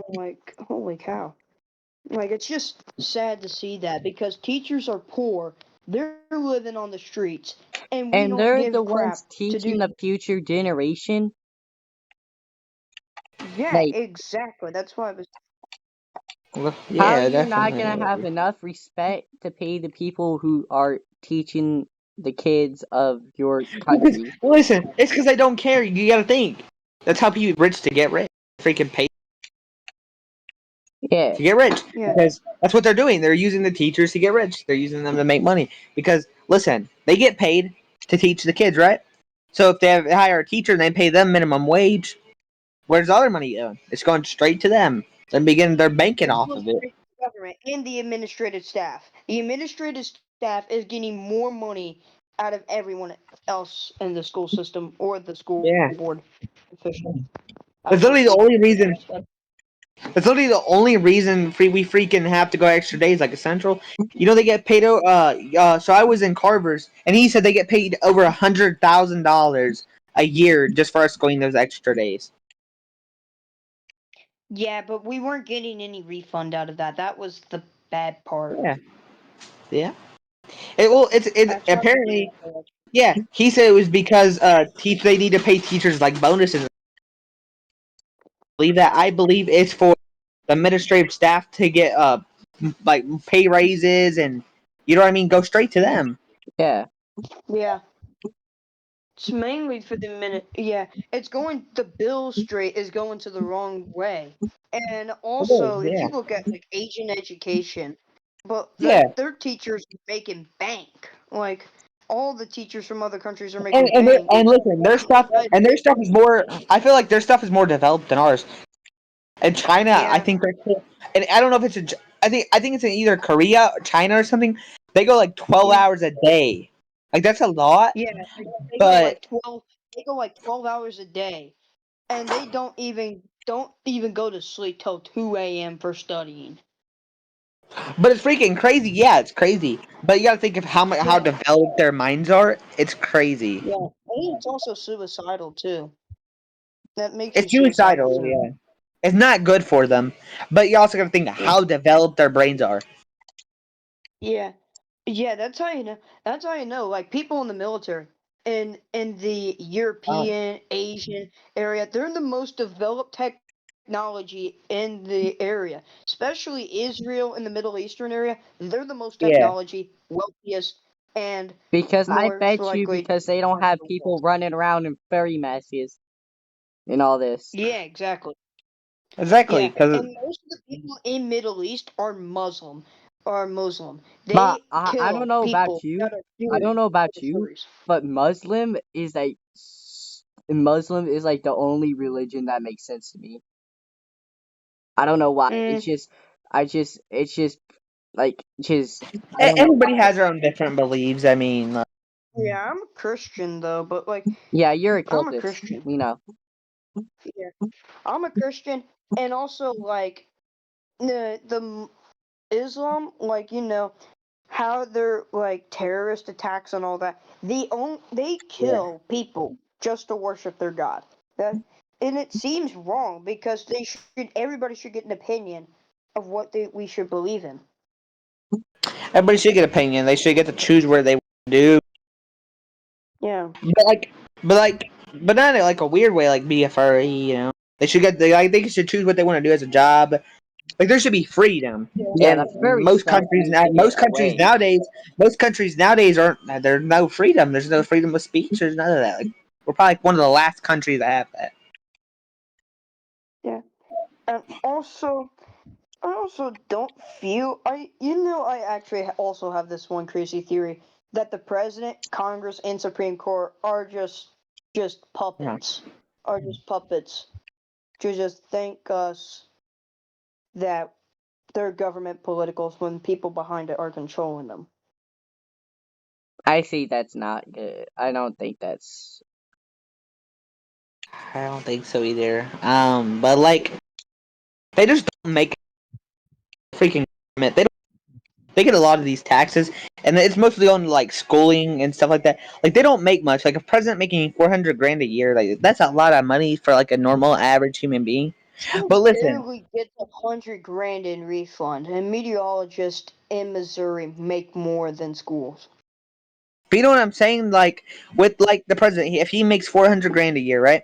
like, holy cow! Like it's just sad to see that because teachers are poor, they're living on the streets, and we And don't they're give the crap ones to do. teaching the future generation. Yeah, Like, exactly. That's why I was. Well, how are yeah, you not gonna have definitely. enough respect to pay the people who are teaching the kids of your Because country? listen, it's because I don't care. You gotta think. That's how people rich to get rich. Freaking pay Yeah, to get rich Yeah, because that's what they're doing. They're using the teachers to get rich. They're using them to make money because listen, they get paid to teach the kids, right? So if they hire a teacher and they pay them minimum wage, where's the other money going? It's going straight to them. They're banking it's off going of it. straight to the government and the administrative staff. The administrative staff is getting more money out of everyone else in the school system or the school Yeah, board official. that's Out of the literally the school only reason. board stuff. That's literally the only reason we freaking have to go extra days like a central. You know they get paid. So I was in Carver's, and he said they get paid over $100,000 a year just for us going those extra days. Yeah, but we weren't getting any refund out of that. That was the bad part. Yeah, yeah. It's That's why we apparently didn't go. yeah. He said it was because they need to pay teachers like bonuses. Believe that I believe it's for the administrative staff to get like pay raises and you know what I mean. Go straight to them. yeah. Yeah. It's mainly for the minute. Yeah, it's going. The bill straight is going to the wrong way. And Oh also, if yeah, you look at like Asian education, but yeah. their teachers are making bank. Like all the teachers from other countries are And making and bank. and listen, But their stuff is more. I feel like their stuff is more developed than ours. And China, I yeah, think they're cool. And I don't know if it's I think it's in either Korea or China or something. They go like 12 hours a day. Like that's a lot, yeah, they go but like 12. They go like 12 hours a day, and they don't even go to sleep till 2 a.m. for studying. it's freaking crazy. Yeah, it's crazy. But you gotta think of how Yeah, developed their minds are. It's crazy. yeah. And it's also suicidal too. That makes you It's suicidal suicidal. too. Yeah, it's not good for them. But you also gotta think of Yeah. how developed their brains are. Yeah. Yeah, that's how you know. That's how you know. Like people in the military. in the European, Asian area. They're the most developed technology in the area, especially Israel in the Middle Eastern area. They're the most Yeah. technology, wealthiest, and Because I most bet you likely because they don't have people running around in furry masks and all this. Yeah, exactly. Exactly, Yeah, because and most of the people in Middle East are Muslim. Are Muslim. But They I don't kill know about people you. that are I Jewish don't know for about the you, furries. but Muslim is like the only religion that makes sense to me. I don't know why. Mm, It's just like just I don't know everybody why. has their own different beliefs. I mean, yeah, I'm a Christian though, but like Yeah, you're a I'm a cultist. Christian. We know. Yeah, I'm a Christian, and also like Islam, like how they're like terrorist attacks and all that. They yeah. kill people just to worship their god. That and it seems wrong because everybody should get an opinion of what we should believe in. Everybody should get opinion. They should get to choose where they want to do. Yeah. But like, but not in like a weird way, like be a furry. They should get. I think they should choose what they want to do as a job. Like there should be freedom. Yeah, And the furry stuff needs to get away. most countries nowadays aren't. There's no freedom. There's no freedom of speech. There's none of that. Like we're probably like one of the last countries that have that. Yeah. And also, I also don't feel I actually also have this one crazy theory that the president, Congress, and Supreme Court are just Yeah. puppets, are just puppets to just thank us that they're government politicals when people behind it are controlling them. I see that's not good. I don't think that's I don't think so either. But like they just don't make freaking government. They get a lot of these taxes, and it's mostly on like schooling and stuff like that. Like they don't make much. Like a president making 400 grand a year, like that's a lot of money for like a normal average human being. School But listen, barely gets 100 grand in refund, and meteorologists in Missouri make more than schools. but you know what I'm saying? Like with like the president, if he makes 400 grand a year, right?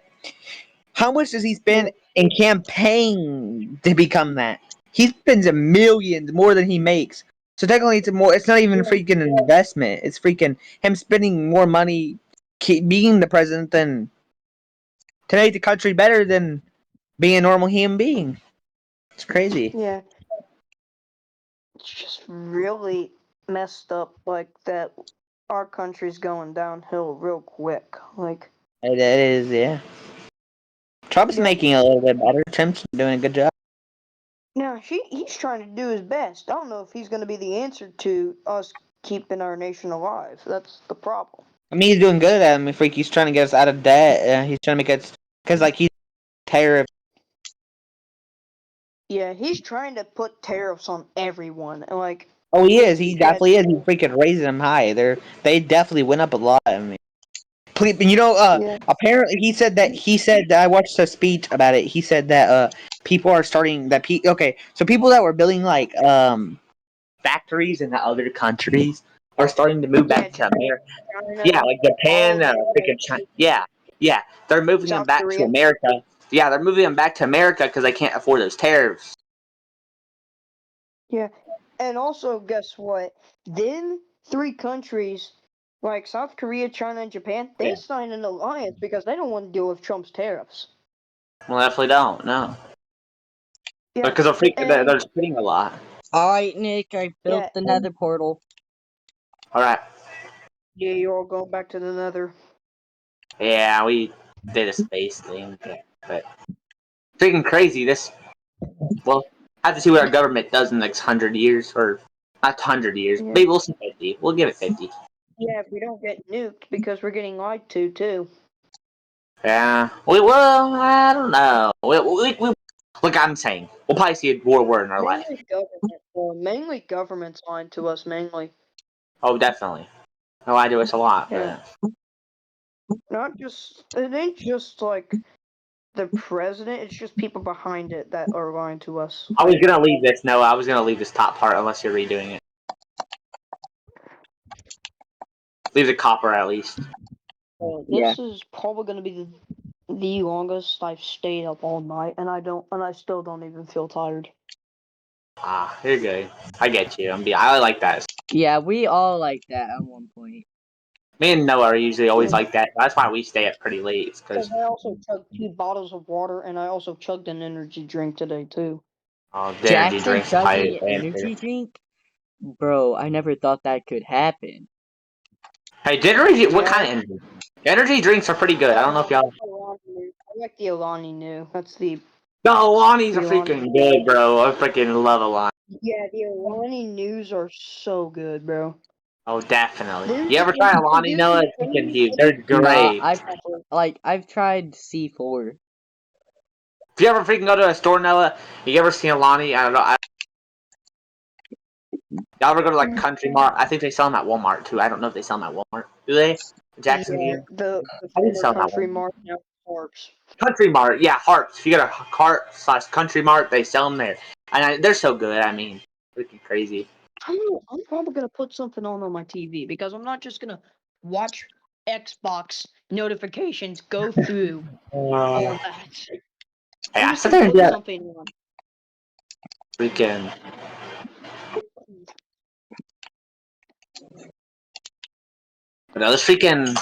How much does he Yeah, spend in campaign to become that? He spends a millions more than he makes. So technically, it's more. It's not even yeah, freaking an investment. It's freaking him spending more money being the president than to make the country better than being a normal human being. It's crazy. yeah. It's just really messed up like that. Our country's going downhill real quick. Like, It is, yeah. Trump's yeah, making it a little bit better. Trump's doing a good job. now he's trying to do his best. I don't know if he's going to be the answer to us keeping our nation alive. That's the problem. I mean, he's doing good. I mean, freak, he's trying to get us out of debt. He's trying to make us because like he's tariff. Yeah, he's trying to put tariffs on everyone. And like, Oh, he is. we He had, definitely is. He's freaking raising them high. They definitely went up a lot. I mean, please, yeah, apparently he said that I watched a speech about it. He said that people are starting that. Okay, so people that were building like factories in the other countries are starting to move yeah, back to Japan, America. Yeah, China, like all Japan, of them, freaking China. Yeah, yeah, they're moving them South back to Korea. America. Yeah, they're moving them back to America because they can't afford those tariffs. Yeah, and also guess what? Then three countries like South Korea, China, and Japan, Yeah. they signed an alliance because they don't want to deal with Trump's tariffs. Well, definitely don't. No, Yeah, because and they're spending a lot. Alright, Nick, I built yeah, the and nether portal. All right. yeah, you're all going back to the Nether. Yeah, we did a space thing, but freaking crazy. Well, I have to see what our government does in the next 100 years, or not 100 years. Yeah, Maybe we'll see 50. We'll give it 50. yeah, if we don't get nuked because we're getting lied to too. Yeah. Well, I don't know. Look, I'm saying we'll probably see a war in our life. Mainly government. Well, mainly government's lying to us. Mainly. Oh, definitely. They lie to us a lot, Yeah. but Not just. It ain't just like the president. It's just people behind it that are lying to us. I was Like, gonna leave this. No, I was gonna leave this top part unless you're redoing it. Leave the copper at least. Yeah. This is probably gonna be the longest I've stayed up all night, and I still don't even feel tired. You're good. I get you. I like that. Yeah, we all like that at one point. Me and Noah are usually always Yeah. like that. That's why we stay up pretty late. Because Because I also chugged 2 bottles of water, and I also chugged an energy drink today too. the energy Jackson drinks are chugging high an answer. energy drink? Bro, I never thought that could happen. Hey, energy. What Yeah. kind of energy? Energy drinks are pretty good. I don't know if y'all. I like the Alani New. That's the The Alani's are Alani. freaking good, bro. I freaking love Alani. Yeah, the Alani News are so good, bro. Oh, definitely. There's You ever try Alani, there's Noah? this It's freaking thing. huge. They're Nah, great. I've tried C4. If you ever freaking go to a store, Noah, you ever see Alani? I don't know. Y'all ever go to like Country Mart? I think they sell them at Walmart too. I don't know if they sell them at Walmart. Do they? Jackson, do Yeah, you? the I think former sell them at country Walmart. mart now Parks. Country Mart, yeah, Harps. If you go to Cart/Country Mart, they sell them there, and they're so good. I mean, freaking crazy. I'm probably gonna put something on my TV because I'm not just gonna watch Xbox notifications go through all that. Hey, I'm I just sit gonna there and do put that something on. freaking. No, this freaking.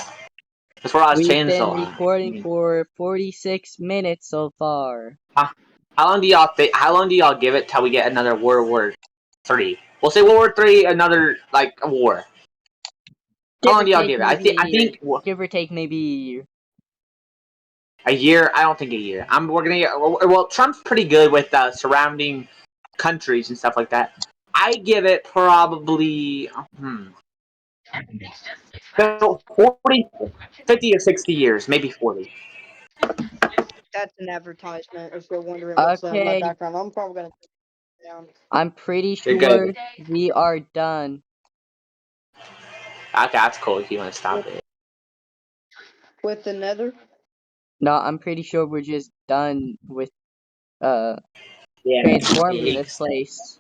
That's where I was We've changed a been lot. recording for 46 minutes so far. How long do y'all think? How long do y'all give it till we get another World War III? We'll say World War III, another like a war. How Give long or do y'all take give it? I think give or take maybe a year. I don't think a year. We're gonna get. Well, Trump's pretty good with surrounding countries and stuff like that. I give it probably so 40, 50 or 60 years, maybe 40. That's an advertisement. If you're wondering what's that in my Okay, background, I'm probably gonna take it down. I'm pretty You're good. sure we are done. Okay, that's cool if you want to stop With, it. with the Nether. No, I'm pretty sure we're just done with uh Yeah. transforming this place.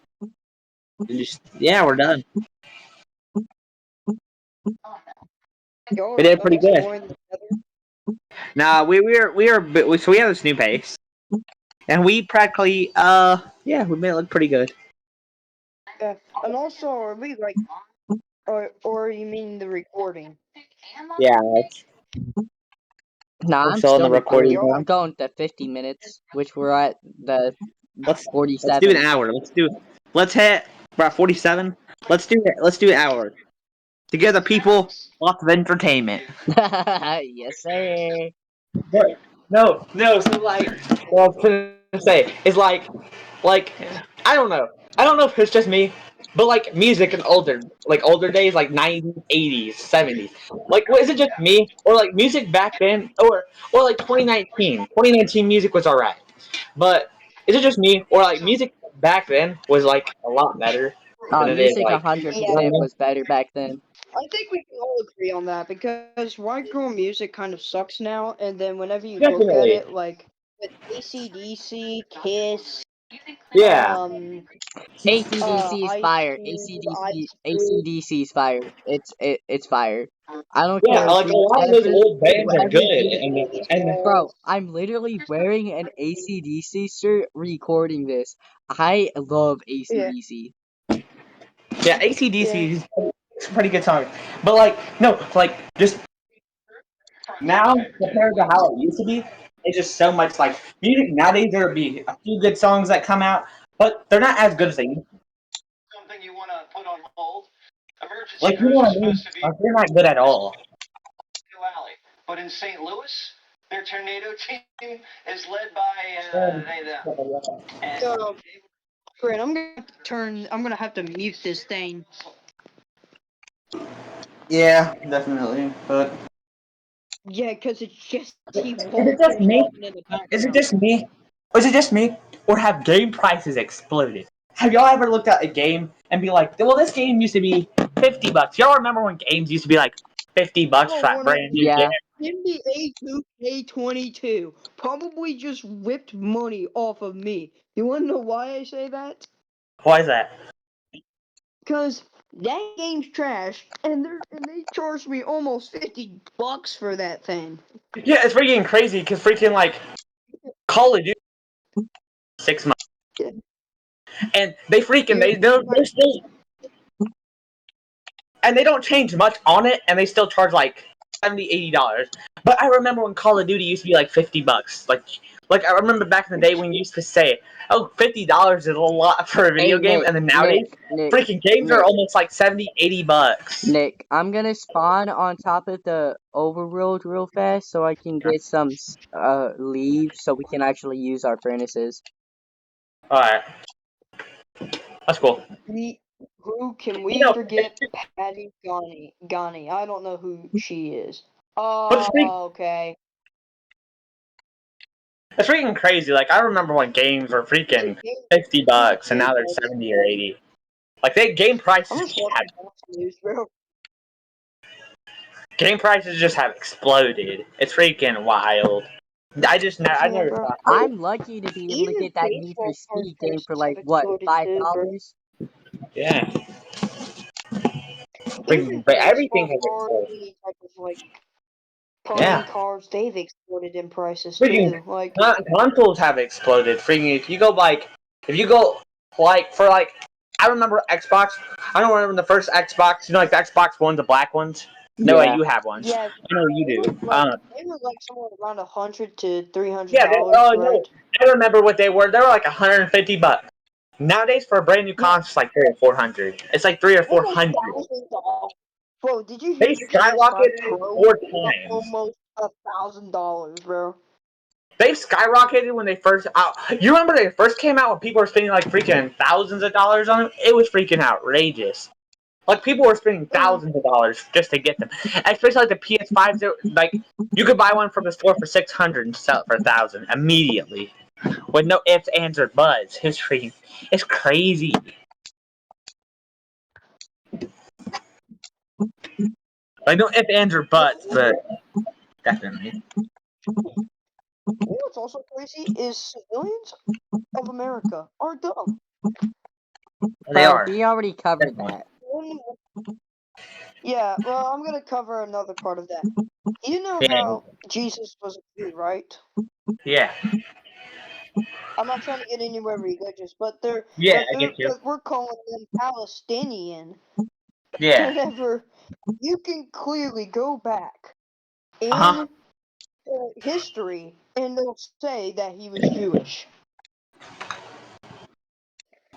Yeah, we're done. Y'all We are did done pretty good. exploring the Nether. Nah, so we have this new base, and we practically yeah, we made it look pretty good. Yeah. And also, are we like, or you mean the recording? Yeah, Nah, we're I'm still in still the recording. recording. Y'all I'm going to 50 minutes, which we're at the Let's do an 47. hour. Let's hit about 47. Let's do an hour. Together, people, lots of entertainment. Yes, sir. But no. So like, what I was trying to say is like I don't know. I don't know if it's just me, but like music in older days, like 90s, 80s, 70s. Like, is it just me, or like music back then, or like 2019? 2019 music was alright, but is it just me, or like music back then was like a lot better than it is Music like, you know 100% what I mean? was better back then. I think we can all agree on that because white girl music kind of sucks now. And then whenever you look at Definitely, it, like with ACDC, Kiss, yeah, um, ACDC's Ice fire. Cube, ACDC Ice Cube. ACDC's fire. It's fire. I don't yeah. care Like a lot of those old bands are whoever good, you and bro, I'm literally wearing an ACDC shirt recording this. I love Yeah, ACDC. yeah, yeah. ACDC is a pretty good song. But like, no, like just now compared to how it used to be, it's just so much like music nowadays. There'll be a few good songs that come out, but they're not as good as they used to. Like, you know what I mean? Like, they're not good at all. So, great. I'm gonna have to mute this thing. Yeah, definitely. But Yeah, because it's just is it just T-Walkers me? talking in the Is it background. just me? Or is it just me? Or have game prices exploded? Have y'all ever looked at a game and be like, well, this game used to be $50? Y'all remember when games used to be like $50 Oh, for a when brand new game? Yeah. NBA 2K22 probably just ripped money off of me. You wanna know why I say that? Why is that? Because That game's trash, and they charged me almost $50 for that thing. Yeah, it's freaking crazy because freaking like Call of Duty 6 months, Yeah. and they freaking Dude, they're still, and they don't change much on it, and they still charge like $70-$80. But I remember when Call of Duty used to be like $50. Like I remember back in the day when you used to say, "Oh, $50 is a lot for a video Hey, game," and then nowadays, freaking games are almost like $70-$80. Nick, I'm gonna spawn on top of the overworld real fast so I can get some leaves so we can actually use our furnaces. All right, that's cool. Who can You we know, forget? Patty Ghani. I don't know who she is. but Oh, okay. it's freaking crazy. Like I remember when games were freaking $50, and now they're 70 or 80. Like game I'm prices just watching Fox News, bro. game prices just have exploded. It's freaking wild. I Yeah, never bro. thought. I'm lucky to be able to Even get that Need for baseball card Speed game prices for like have what, exploded too, bro. $5? Yeah, Even but everything baseball has cards, exploded. any type of like playing Yeah, cards, they've exploded in prices freaking too. Like, consoles have exploded. Freaking if you go like for like, I remember Xbox. I don't remember the first Xbox. You know, like the Xbox One, the black ones. No way, Yeah. you have one. yeah, I know you do. they were like somewhere around $100 to $300, Yeah. Oh no, right? I remember what they were. They were like $150. Nowadays, for a brand new Yeah, console, it's like 300 or 400. It's like 300 or 400. almost $1,000. Bro, did you They hear the PS5 skyrocketed Pro 4 times. almost $1,000, bro? They skyrocketed when they first out. You remember they first came out when people were spending like freaking thousands of dollars on them? It was freaking outrageous. Like people were spending thousands of dollars just to get them. Especially like the PS5s. Like you could buy one from the store for 600 and sell it for 1,000 immediately, with no ifs, ands, or buts. It's crazy. Like no ifs, ands, or buts, but definitely You know what's also crazy is civilians of America are dumb. they But are. we already covered that. Yeah, well, I'm gonna cover another part of that. You know Yeah, how Jesus was a Jew, right? yeah, I'm not trying to get anywhere religious, but yeah. I get you. we're calling them Palestinian. Yeah. Whenever you can clearly go back Uh huh. in history and they'll say that he was Jewish.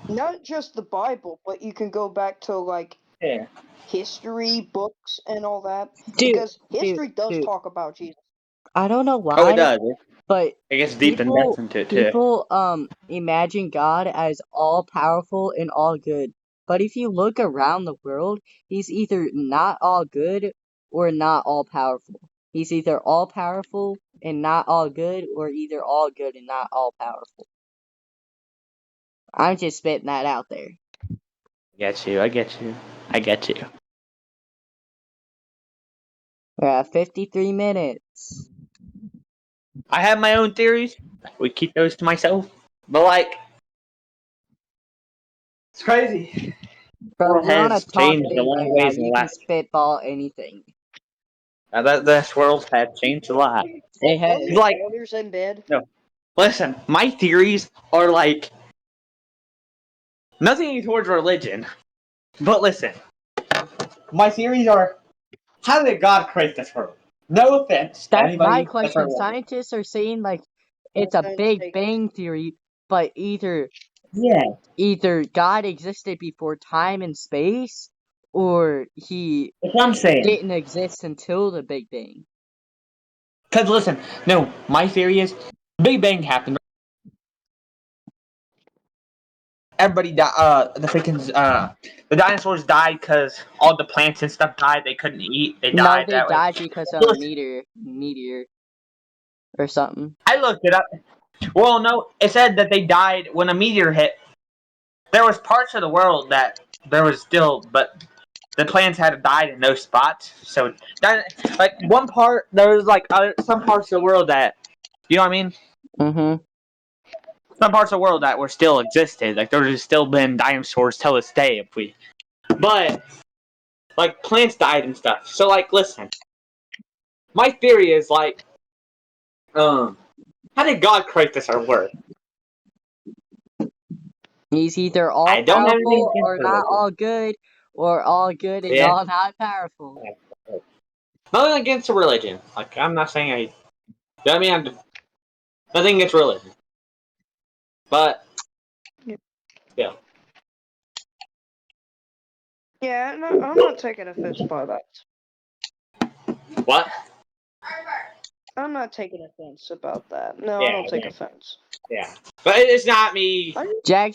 Not just the Bible, but you can go back to like Yeah. history books and all that Dude, because history does dude. talk about Jesus. I don't know Oh, it why, does. but It gets deep in depth people into it too. people imagine God as all powerful and all good. But if you look around the world, he's either not all good or not all powerful. He's either all powerful and not all good, or either all good and not all powerful. I'm just spitting that out there. I get you. I get you. I get you. We're at 53 minutes. I have my own theories. We keep those to myself. But like, it's crazy. The Bro, world we're on a has talk changed a date lot right of now. ways in the You can last. spitball anything. This world has changed a lot. It Are has. your Like, daughters in bed? no. Listen, my theories are like nothing towards religion. But listen, my theories are: how did God create this world? No offense to That's my anybody that's question. religious. Scientists are saying like it's No a offense Big taken. Bang theory, but Yeah, either God existed before time and space, or he that's what I'm saying. didn't exist until the Big Bang. Because listen, no, my theory is Big Bang happened. Everybody died. The dinosaurs died because all the plants and stuff died. They couldn't eat. They No, died they that way. died because of a Listen, meteor or something. I looked it up. Well, no, it said that they died when a meteor hit. There was parts of the world that there was still, but the plants had died in those spots. So, like one part, there was like some parts of the world that, you know what I mean? Mm-hmm. Some parts of the world that were still existed. Like there's still been dinosaurs till this day. If we but like plants died and stuff. So like, listen, my theory is like, how did God create this our world? He's either all I don't have anything powerful against or not religion. all good, or all good and Yeah, all not powerful. nothing against religion. Like I'm not saying I. You know what I mean? Nothing against religion, but still, Yeah, no, I'm not taking offense by that. what? I'm not taking offense about that. No, I Yeah, don't take yeah, offense. yeah. But it's not me I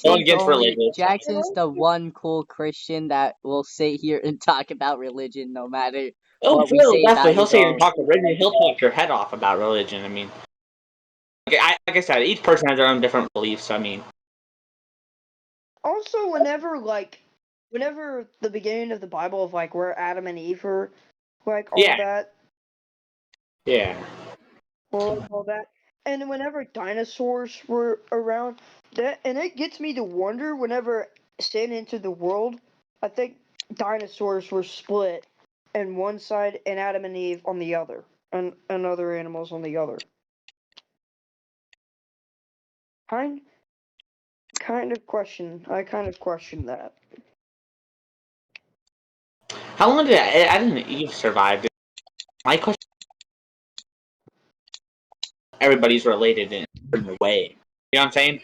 going against religion. Jackson's the one cool Christian that will sit here and talk about religion no matter Oh, what we true, say definitely. about He'll his say you own. talk to religion. He'll talk your head off about religion. I mean, like I said, each person has their own different beliefs. I mean, also whenever the beginning of the Bible of like where Adam and Eve were, like all yeah, that, yeah, all that, and whenever dinosaurs were around, that and it gets me to wonder whenever sin entered the world, I think dinosaurs were split, and one side and Adam and Eve on the other, and other animals on the other. Kind I kind of question that. How long did I didn't Eve survive? My question: everybody's related in a certain way. You know what I'm saying?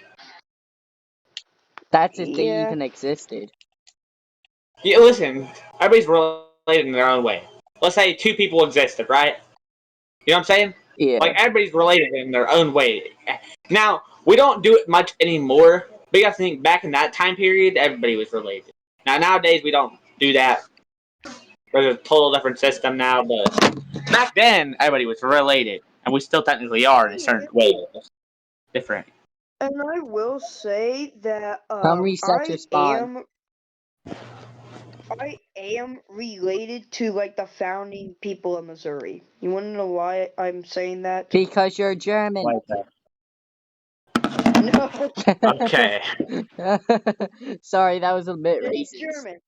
That's if they Yeah. even existed. Yeah, listen, everybody's related in their own way. Let's say two people existed, right? You know what I'm saying? Yeah. Like everybody's related in their own way. Now we don't do it much anymore. But you got to think back in that time period, everybody was related. Now nowadays we don't do that. There's a total different system now, but back then everybody was related, and we still technically are in a certain way. Different. And I will say that Come reset your spawn. I am related to like the founding people of Missouri. You want to know why I'm saying that? Because you're German. Like that. No, Okay. Sorry, that was a bit it ain't racist. German.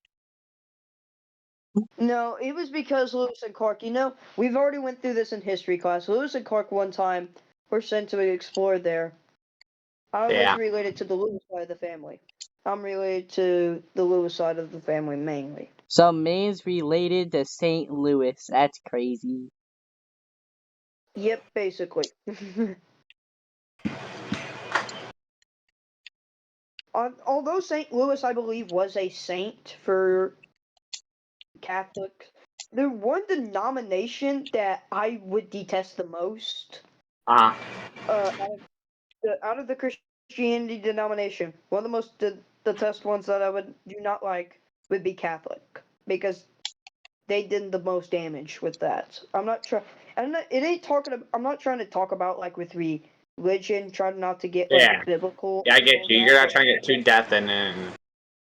No, it was because Lewis and Clark. You know, we've already went through this in history class. Lewis and Clark one time were sent to explore there. I was Yeah. related to the Lewis side of the family. I'm related to the Lewis side of the family mainly. So Maine's related to St. Louis. That's crazy. Yep, basically. Although St. Louis, I believe, was a saint for Catholics, the one denomination that I would detest the most, Uh uh, out of the Christianity denomination, one of the most detest ones that I would do not like would be Catholic because they did the most damage with that. I'm not trying. It ain't talking. I'm not trying to talk about like with religion, trying not to get like yeah. biblical Yeah, I and get all you. that. You're not trying to get too death and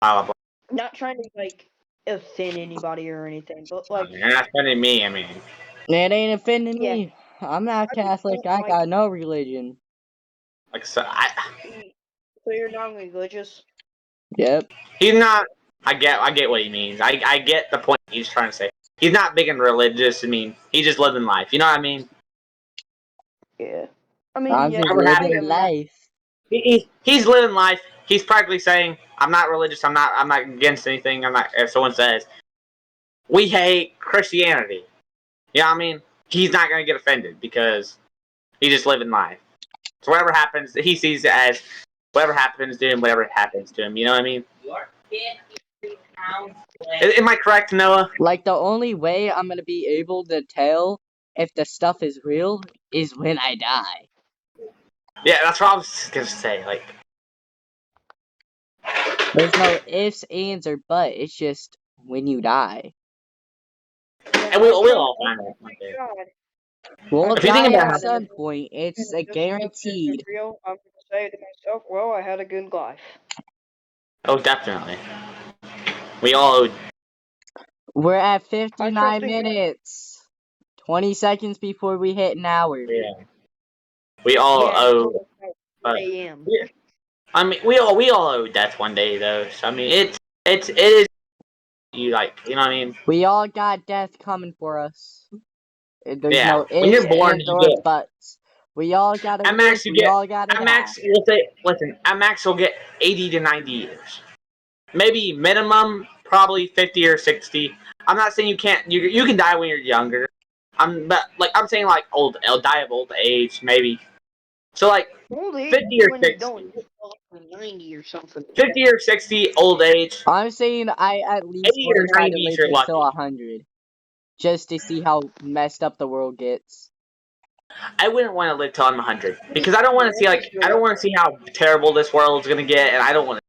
blah blah blah. Not trying to like offend anybody or anything, but like You're not offending me. I mean, It ain't offending yeah, me. I'm not I just Catholic. don't I like. got no religion. like so. So you're non-religious. Yep. He's not. I get what he means. I get the point he's trying to say. He's not big and religious. I mean, he's just living life. You know what I mean? Yeah. I mean, I'm yeah, just Whatever I living happens, am not. life. he's living life. He's practically saying, "I'm not religious. I'm not against anything. I'm not." If someone says we hate Christianity, you know what I mean? He's not gonna get offended because he's just living life. So whatever happens, he sees it as whatever happens to him, whatever happens to him. You know what I mean? Am I correct, Noah? Like, the only way I'm gonna be able to tell if the stuff is real is when I die. Yeah, that's what I was gonna say. Like, There's no ifs, ands, or but. It's just when you die. Yeah, and I we'll trust. all Oh find out my one day. God. I We'll If you trust think die about at how, God, some point. and It's if a this stuff isn't guaranteed. real, I'm gonna say to myself, "Well, I had a good life." oh, definitely, we all. We're at I trust 59 in God. minutes. 20 seconds before we hit an hour. Yeah, we all Yeah, it's owe. almost about Uh, 4 a.m. yeah, I mean, we all owe death one day, though. So I mean, it is you like, you know what I mean? We all got death coming for us. There's Yeah. no When ifs, you're born, ands, you or get buts. We all gotta at live. max. You We get all gotta at die. max. We'll say, listen, at max you'll get 80 to 90 years. Maybe minimum probably 50 or 60. I'm not saying you can't. You can die when you're younger. I'm saying like I'll die of old age maybe. So like Old age 50 or when you don't 60. live to 90 or something. 50 or 60 old age. I'm saying I at least 80 want or to try to 90 if live you're until lucky. 100, just to see how messed up the world gets. I wouldn't want to live till I'm 100 because I don't want to see I don't want to see how terrible this world's gonna get, and I don't want.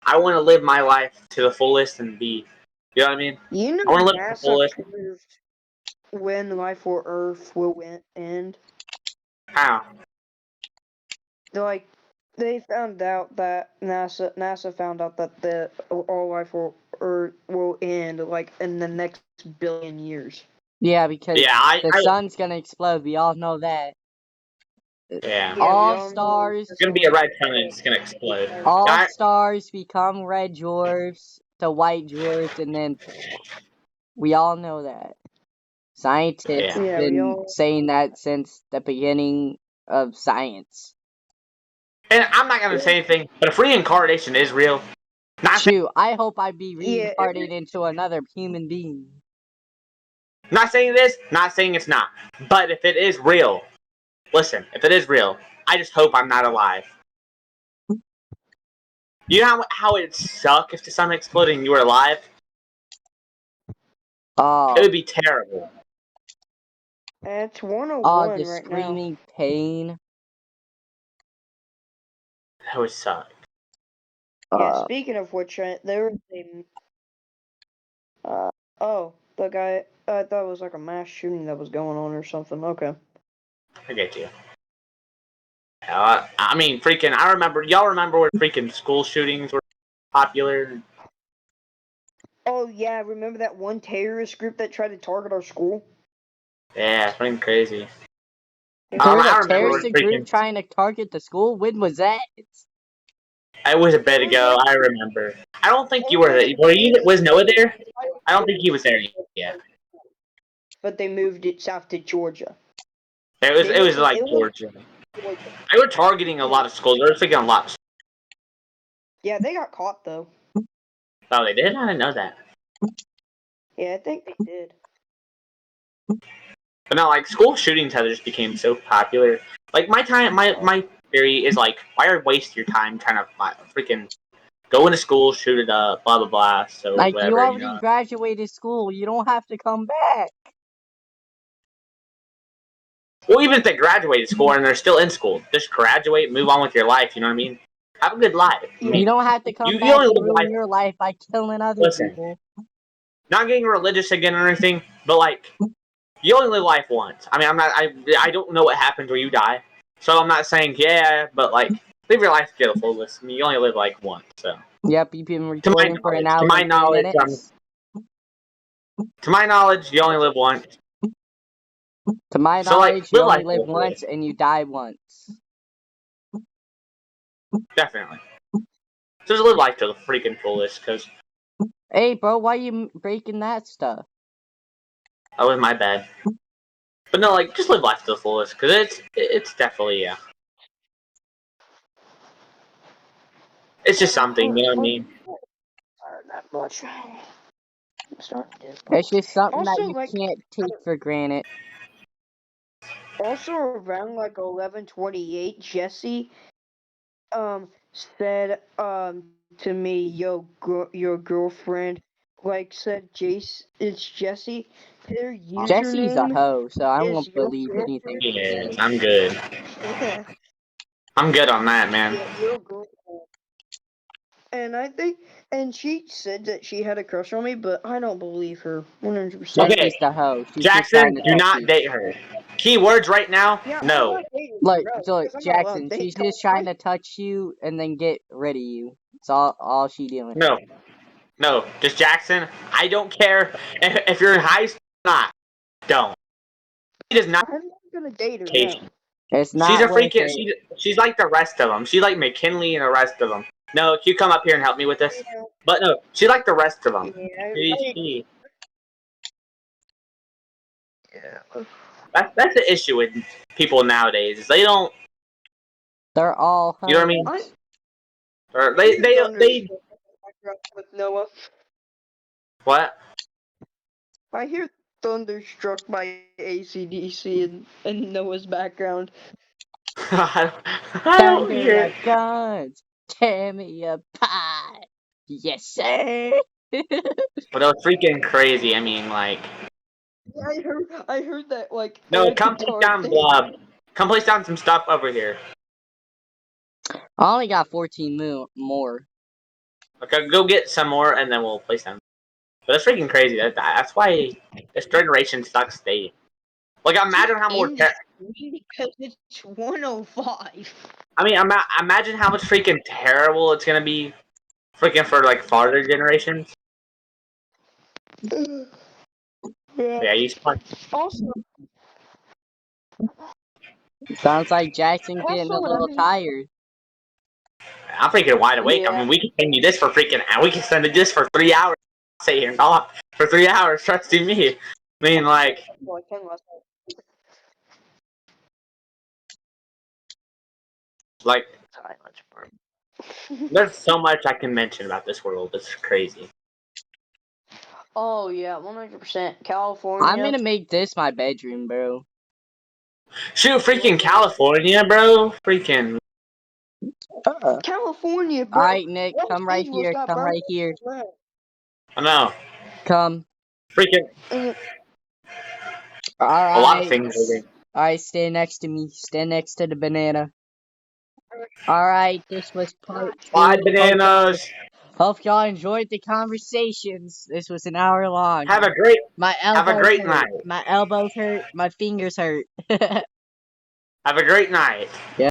I want to live my life to the fullest and be. You know what I mean? You I want know to live to the NASA fullest. proved when life or Earth will end. How? Like they found out that NASA found out that the all life or Earth will end like in the next billion years. Yeah, because Yeah, the sun's gonna explode. We all know that. yeah. Yeah, we All all know stars, the It's gonna be a sun. red sun and it's gonna explode. all I, stars become red dwarfs to white dwarfs, and then we all know that. Scientists yeah. Yeah, we been all. saying that since the beginning of science. And I'm not gonna say anything, but if reincarnation is real, Shoot, I hope I be Yeah, reincarnated into another human being. not saying this, not saying it's not. But if it is real, listen, if it is real, I just hope I'm not alive. You know how it'd suck if the sun exploded and you were alive? It Oh, would be terrible. it's oh, 101 the right now. screaming pain. That would suck. Yeah, Uh, speaking of which, there was a. Oh, the guy. I thought it was like a mass shooting that was going on or something. Okay. I get you. I mean, freaking, I remember, y'all remember when freaking school shootings were popular? Oh yeah, remember that one terrorist group that tried to target our school? Yeah, it's freaking crazy. It was there's a I remember when terrorist group freaking, trying to target the school. When was that? it was a bit It was ago, like I remember. I don't think you were there. almost Were you, immediately. was Noah there? I don't think he was there yet. But they moved it south to Georgia. It was like It was Georgia. Georgia. They were targeting a lot of schools. They were taking a lot. Yeah, they got caught though. Oh, they did? I didn't know that. Yeah, I think they did. But no, like school shootings have just became so popular. Like my theory is like, why waste your time trying to freaking go into school, shoot it up, blah blah blah. So Like, you whatever, you already know. graduated school. You don't have to come back. Well, even if they graduated school and they're still in school, just graduate, move on with your life. You know what I mean? Have a good life. I Yeah. You mean, don't have to come you back only and live ruin life. your life by killing other Listen, people. not getting religious again or anything, but like you only live life once. I mean, I don't know what happens when you die, so I'm not saying yeah, but like live your life to the fullest. I mean, you only live like once, so. Yep, you've been recording for an hour and 3 minutes. To my knowledge, you only live once. To my So like, knowledge, you live only life to live the once fullest. and you die once. Definitely. So just live life to the freaking fullest, because Hey, bro, why you breaking that stuff? that was my bad. But no, like, just live life to the fullest, because it's definitely, yeah. It's just something, you know what I mean? Not much. I'm starting to. It's just something that Also, you like, can't take for granted. also around like 11:28, Jesse said to me, your girlfriend said Jace, it's Jesse. Their Jesse's a username hoe, so I is won't your believe anything girlfriend. she Yes, says. I'm good. Yeah, I'm good on that, man. yeah, your girlfriend. And I think, and she said that she had a crush on me, but I don't believe her 100%. Okay, Jesse's the hoe. She's just Jackson, trying to do touch not you. date her. Keywords right now, Yeah, I'm no. not dating her, Look, no, look, because I'm not allowed Jackson, to she's date just girls. trying to touch you and then get rid of you. It's all she doing. No. No. Just Jackson, I don't care if you're in high school or not. Don't. She does not I'm not gonna date her, no. education. It's She's a not worth freaking, it. she's like the rest of them. She's like McKinley and the rest of them. No, can you come up here and help me with this? But no, she liked the rest of them. Yeah, yeah. That's the issue with people nowadays. Is they don't. They're all You know what I mean? hoes. Or I hear they thunderstruck in the background with Noah. what? I hear Thunderstruck by AC/DC in Noah's background. I don't Thunder hear. like guns, tear me apart. Yes, sir. But it was freaking crazy. I mean, like, Yeah, I heard that like no, air come place guitar down, thing. Blob. Come place down some stuff over here. I only got 14 more. Okay, go get some more, and then we'll place them. But it's freaking crazy. That's why this generation sucks state. Like, imagine how more. In the screen because it's 105. I mean, imagine how much freaking terrible it's gonna be, freaking for like farther generations. Yeah. Yeah, you smart. Also, Sounds like Jackson's getting a also, little tired. I'm freaking wide awake. I yeah. mean, we can continue this for freaking. We can send this for 3 hours. Sit here and talk for 3 hours. Trust you me. I mean, like, Well, I can last like, silence, bro. there's so much I can mention about this world. It's crazy. Oh yeah, 100%. I'm California. gonna make this my bedroom, bro. Shoot, freaking California, bro. Freaking. California, bro. Alright, Nick, Los come right Angeles here. got Come burned right here. as well. I know. Come. Freaking. And A lot of Alright. things. Alright, stand next to me. Stand next to the banana. Alright, this was part 2. Bye, bananas. Hope y'all enjoyed the conversations. This was an hour long. Have a great. My Have a elbows great hurt. night. My elbows hurt. My fingers hurt. Have a great night. Yeah.